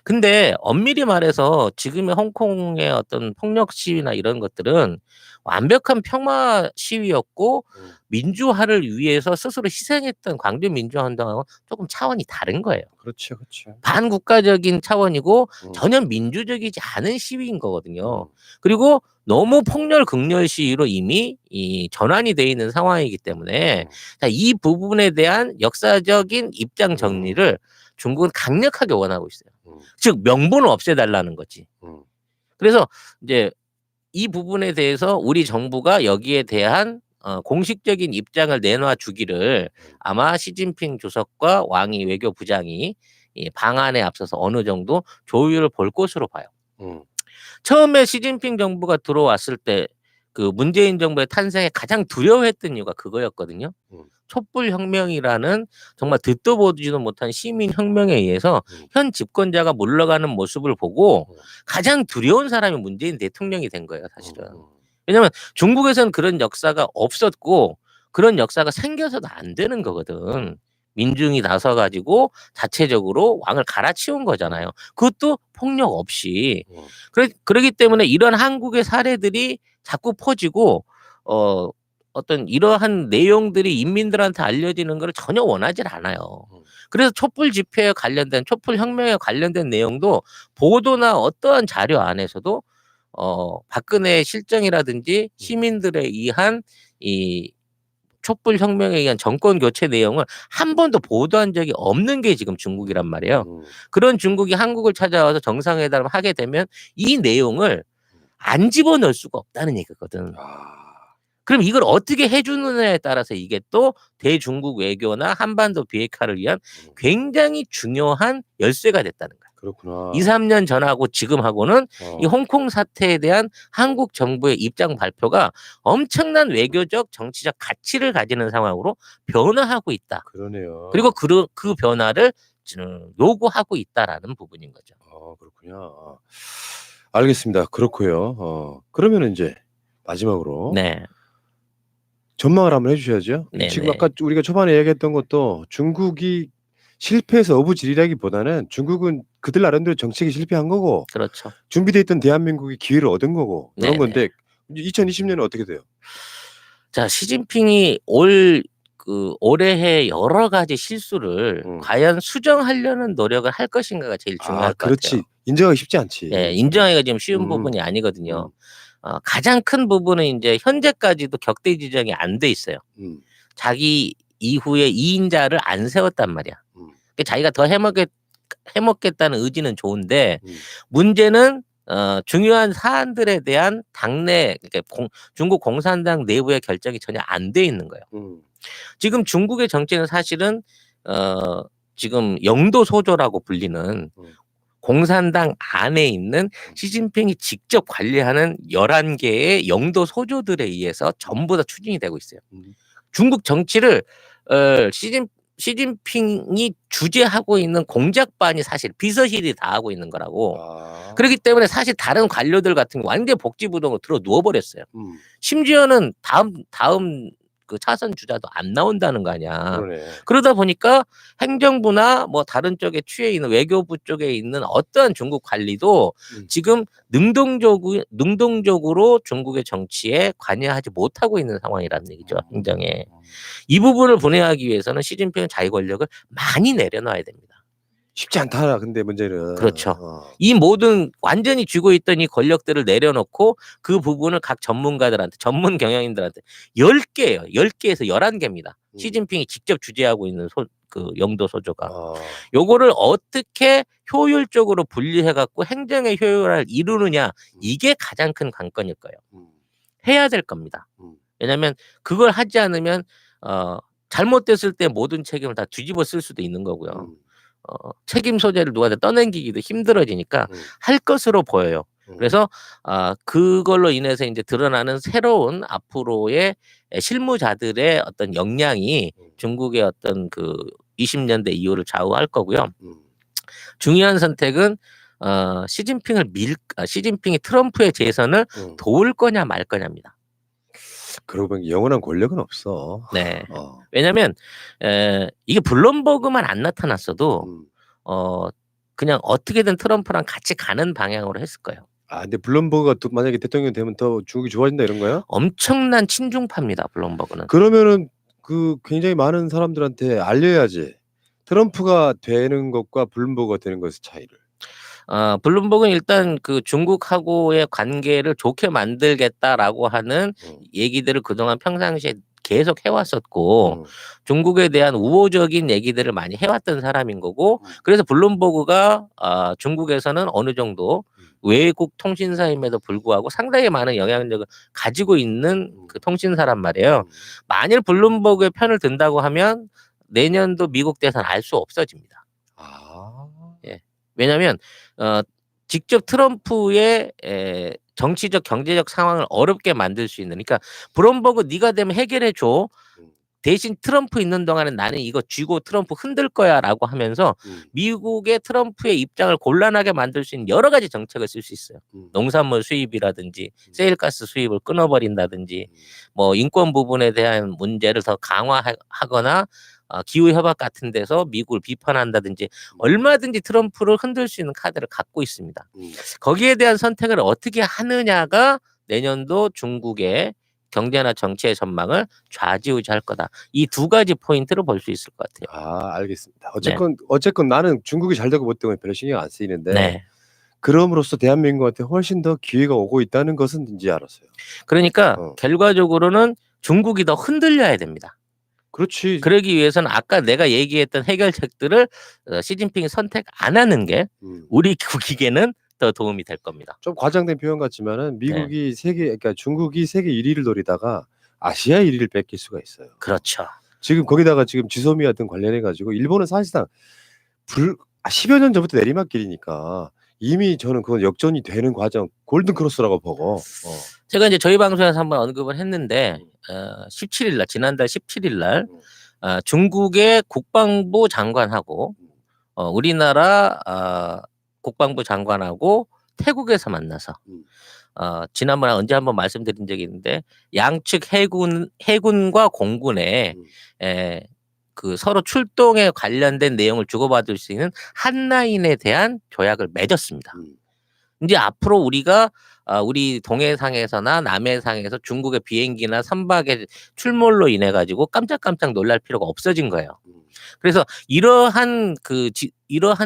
근데 엄밀히 말해서 지금의 홍콩의 어떤 폭력 시위나 이런 것들은 완벽한 평화 시위였고 민주화를 위해서 스스로 희생했던 광주 민주화 운동하고 조금 차원이 다른 거예요. 그렇죠, 그렇죠. 반국가적인 차원이고 전혀 민주적이지 않은 시위인 거거든요. 그리고 너무 폭렬 극렬 시위로 이미 이 전환이 돼 있는 상황이기 때문에 이 부분에 대한 역사적인 입장 정리를 중국은 강력하게 원하고 있어요. 즉 명분을 없애달라는 거지. 그래서 이제 이 부분에 대해서 우리 정부가 여기에 대한 공식적인 입장을 내놔 주기를 아마 시진핑 주석과 왕이 외교부장이 이 방안에 앞서서 어느 정도 조율을 볼 것으로 봐요. 처음에 시진핑 정부가 들어왔을 때 그 문재인 정부의 탄생에 가장 두려워했던 이유가 그거였거든요. 촛불혁명이라는 정말 듣도 보지도 못한 시민혁명에 의해서 현 집권자가 물러가는 모습을 보고 가장 두려운 사람이 문재인 대통령이 된 거예요, 사실은. 왜냐하면 중국에서는 그런 역사가 없었고 그런 역사가 생겨서도 안 되는 거거든. 민중이 나서가지고 자체적으로 왕을 갈아치운 거잖아요. 그것도 폭력 없이. 그러기 때문에 이런 한국의 사례들이 자꾸 퍼지고 어떤 이러한 내용들이 인민들한테 알려지는 걸 전혀 원하지 않아요. 그래서 촛불 집회에 관련된 촛불 혁명에 관련된 내용도 보도나 어떠한 자료 안에서도 박근혜 실정이라든지 시민들에 의한 이 촛불 혁명에 의한 정권 교체 내용을 한 번도 보도한 적이 없는 게 지금 중국이란 말이에요. 그런 중국이 한국을 찾아와서 정상회담을 하게 되면 이 내용을 안 집어넣을 수가 없다는 얘기거든. 그럼 이걸 어떻게 해주느냐에 따라서 이게 또 대중국 외교나 한반도 비핵화를 위한 굉장히 중요한 열쇠가 됐다는 거야. 그렇구나. 2, 3년 전하고 지금하고는 이 어. 홍콩 사태에 대한 한국 정부의 입장 발표가 엄청난 외교적 정치적 가치를 가지는 상황으로 변화하고 있다. 그러네요. 그리고 그 변화를 요구하고 있다라는 부분인 거죠. 그렇군요. 알겠습니다. 그렇고요. 그러면 이제 마지막으로 네. 전망을 한번 해주셔야죠. 네네. 지금 아까 우리가 초반에 얘기했던 것도 중국이 실패해서 어부지리라기보다는 중국은 그들 나름대로 정책이 실패한 거고 그렇죠. 준비돼 있던 대한민국이 기회를 얻은 거고 그런 네네. 건데 2020년은 어떻게 돼요? 자, 시진핑이 올해의 여러 가지 실수를 과연 수정하려는 노력을 할 것인가가 제일 중요할 것 그렇지. 같아요. 인정하기 쉽지 않지. 네, 인정하기가 지금 쉬운 부분이 아니거든요. 가장 큰 부분은 이제 현재까지도 격대 지정이 안 돼 있어요. 자기 이후에 2인자를 안 세웠단 말이야. 그러니까 자기가 더 해먹겠다는 의지는 좋은데 문제는 중요한 사안들에 대한 당내 그러니까 중국 공산당 내부의 결정이 전혀 안 돼 있는 거예요. 지금 중국의 정치는 사실은 지금 영도 소조라고 불리는 공산당 안에 있는 시진핑이 직접 관리하는 11개의 영도 소조들에 의해서 전부 다 추진이 되고 있어요. 중국 정치를 시진핑이 주재하고 있는 공작반이 사실 비서실이 다 하고 있는 거라고. 그렇기 때문에 사실 다른 관료들 같은 게 완전 복지부동으로 들어 누워버렸어요. 심지어는 다음 그 차선 주자도 안 나온다는 거 아니야. 그러네. 그러다 보니까 행정부나 뭐 다른 쪽에 취해 있는 외교부 쪽에 있는 어떠한 중국 관리도 지금 능동적으로 중국의 정치에 관여하지 못하고 있는 상황이라는 얘기죠. 행정에. 이 부분을 분해하기 위해서는 시진핑은 자기 권력을 많이 내려놔야 됩니다. 쉽지 않다. 근데 문제는 그렇죠. 이 모든 완전히 쥐고 있던 이 권력들을 내려놓고 그 부분을 각 전문가들한테 전문 경영인들한테 10개예요. 10개에서 11개입니다. 시진핑이 직접 주재하고 있는 그 영도 소조가 요거를 어떻게 효율적으로 분리해 갖고 행정의 효율화를 이루느냐 이게 가장 큰 관건일 거예요. 해야 될 겁니다. 왜냐하면 그걸 하지 않으면 잘못됐을 때 모든 책임을 다 뒤집어 쓸 수도 있는 거고요. 책임 소재를 누구한테 떠넘기기도 힘들어지니까 할 것으로 보여요. 그래서 그걸로 인해서 이제 드러나는 새로운 앞으로의 실무자들의 어떤 역량이 중국의 어떤 그 20년대 이후를 좌우할 거고요. 중요한 선택은 시진핑이 트럼프의 재선을 도울 거냐 말 거냐입니다. 그러고 보니 영원한 권력은 없어. 네. 왜냐하면 이게 블룸버그만 안 나타났어도 그냥 어떻게든 트럼프랑 같이 가는 방향으로 했을 거예요. 근데 블룸버그가 또 만약에 대통령이 되면 더 중국이 좋아진다 이런 거야? 엄청난 친중파입니다. 블룸버그는. 그러면은 그 굉장히 많은 사람들한테 알려야지. 트럼프가 되는 것과 블룸버그가 되는 것의 차이를. 블룸버그는 일단 그 중국하고의 관계를 좋게 만들겠다라고 하는 얘기들을 그동안 평상시에 계속 해왔었고 중국에 대한 우호적인 얘기들을 많이 해왔던 사람인 거고 그래서 블룸버그가 중국에서는 어느 정도 외국 통신사임에도 불구하고 상당히 많은 영향력을 가지고 있는 그 통신사란 말이에요. 만일 블룸버그의 편을 든다고 하면 내년도 미국 대선 알 수 없어집니다. 예. 왜냐하면 직접 트럼프의 정치적 경제적 상황을 어렵게 만들 수 있는 그러니까 블룸버그 네가 되면 해결해 줘. 대신 트럼프 있는 동안은 나는 이거 쥐고 트럼프 흔들 거야라고 하면서 미국의 트럼프의 입장을 곤란하게 만들 수 있는 여러 가지 정책을 쓸 수 있어요. 농산물 수입이라든지 세일가스 수입을 끊어버린다든지 뭐 인권 부분에 대한 문제를 더 강화하거나 기후협약 같은 데서 미국을 비판한다든지 얼마든지 트럼프를 흔들 수 있는 카드를 갖고 있습니다. 거기에 대한 선택을 어떻게 하느냐가 내년도 중국의 경제나 정치의 전망을 좌지우지할 거다. 이 두 가지 포인트를 볼 수 있을 것 같아요. 알겠습니다. 어쨌건 나는 중국이 잘 되고 못 되고 별로 신경 안 쓰이는데 네. 그럼으로써 대한민국한테 훨씬 더 기회가 오고 있다는 것은 이제 알았어요. 그러니까 결과적으로는 중국이 더 흔들려야 됩니다. 그렇지. 그러기 위해서는 아까 내가 얘기했던 해결책들을 시진핑이 선택 안 하는 게 우리 국익에는 더 도움이 될 겁니다. 좀 과장된 표현 같지만은 미국이 그러니까 중국이 세계 1위를 노리다가 아시아 1위를 뺏길 수가 있어요. 그렇죠. 지금 거기다가 지금 지소미아 등 관련해 가지고 일본은 사실상 10여 년 전부터 내리막길이니까 이미 저는 그건 역전이 되는 과정 골든 크로스라고 보고. 제가 이제 저희 방송에서 한번 언급을 했는데 17일 날 지난달 17일 날 중국의 국방부 장관하고 우리나라 국방부 장관하고 태국에서 만나서 지난번에 언제 한번 말씀드린 적이 있는데 양측 해군과 공군의 그 서로 출동에 관련된 내용을 주고받을 수 있는 한라인에 대한 조약을 맺었습니다. 이제 앞으로 우리가 우리 동해상에서나 남해상에서 중국의 비행기나 선박의 출몰로 인해 가지고 깜짝깜짝 놀랄 필요가 없어진 거예요. 그래서 이러한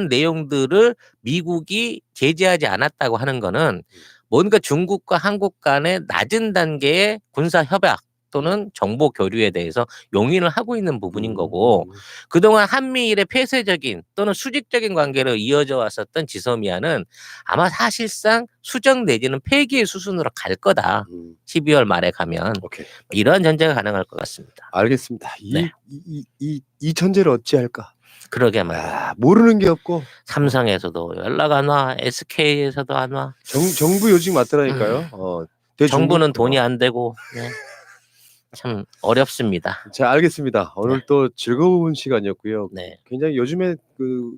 내용들을 미국이 제재하지 않았다고 하는 거는 뭔가 중국과 한국 간의 낮은 단계의 군사 협약 또는 정보 교류에 대해서 용인을 하고 있는 부분인 거고, 그동안 한미일의 폐쇄적인 또는 수직적인 관계로 이어져 왔었던 지소미아는 아마 사실상 수정 내지는 폐기의 수순으로 갈 거다. 12월 말에 가면. 오케이. 이러한 전제가 가능할 것 같습니다. 알겠습니다. 네. 이 천재를 어찌할까? 그러게 말이야. 모르는 게 없고. 삼성에서도 연락 안 와. SK에서도 안 와. 정부 요직 맞더라니까요. 정부는 돈이 안 되고. 네. 참 어렵습니다. 자, 알겠습니다. 오늘 또 즐거운 시간이었고요. 네. 굉장히 요즘에 그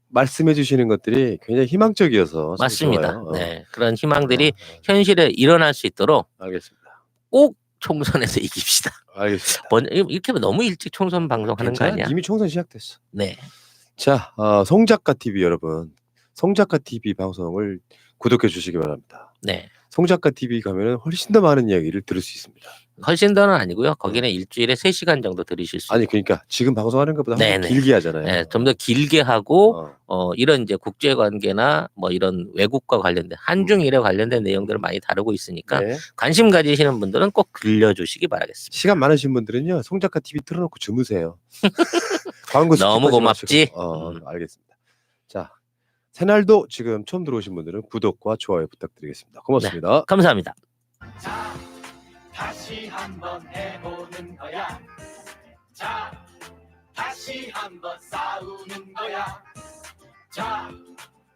말씀해 주시는 것들이 굉장히 희망적이어서 맞습니다. 좋아요. 네. 그런 희망들이 현실에 일어날 수 있도록 알겠습니다. 꼭 총선에서 이깁시다. 알겠습니다. 이렇게 하면 너무 일찍 총선 방송하는 거 아니야? 이미 총선 시작됐어. 네. 자, 송작가 TV 여러분, 송작가 TV 방송을 구독해 주시기 바랍니다. 네. 송작가 TV 가면은 훨씬 더 많은 이야기를 들을 수 있습니다. 훨씬 더는 아니고요. 거기는 일주일에 3시간 정도 들으실 수 아니 있고. 그러니까 지금 방송하는 것보다 훨씬 네네. 길게 하잖아요. 네, 좀 더 길게 하고 이런 이제 국제 관계나 뭐 이런 외국과 관련된 한중일에 관련된 내용들을 많이 다루고 있으니까 네. 관심 가지시는 분들은 꼭 들려주시기 바라겠습니다. 시간 많으신 분들은요, 송작가 TV 틀어놓고 주무세요. 광고 너무 스킵하지 고맙지. 마시고. 알겠습니다. 자, 새날도 지금 처음 들어오신 분들은 구독과 좋아요 부탁드리겠습니다. 고맙습니다. 감사합니다. 자, 다시 한번 해보는 거야. 자, 다시 한번 싸우는 거야. 자,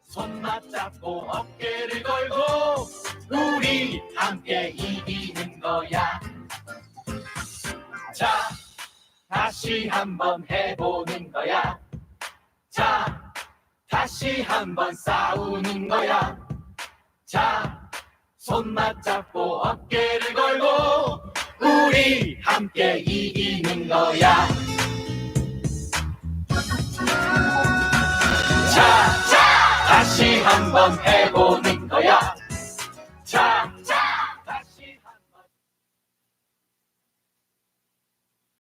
손 맞잡고 어깨를 걸고 우리 함께 이기는 거야. 자, 다시 한번 해보는 거야. 자, 다시 한번 싸우는 거야. 자, 손 맞잡고 어깨를 걸고 우리 함께 이기는 거야. 자, 다시 한번 해보는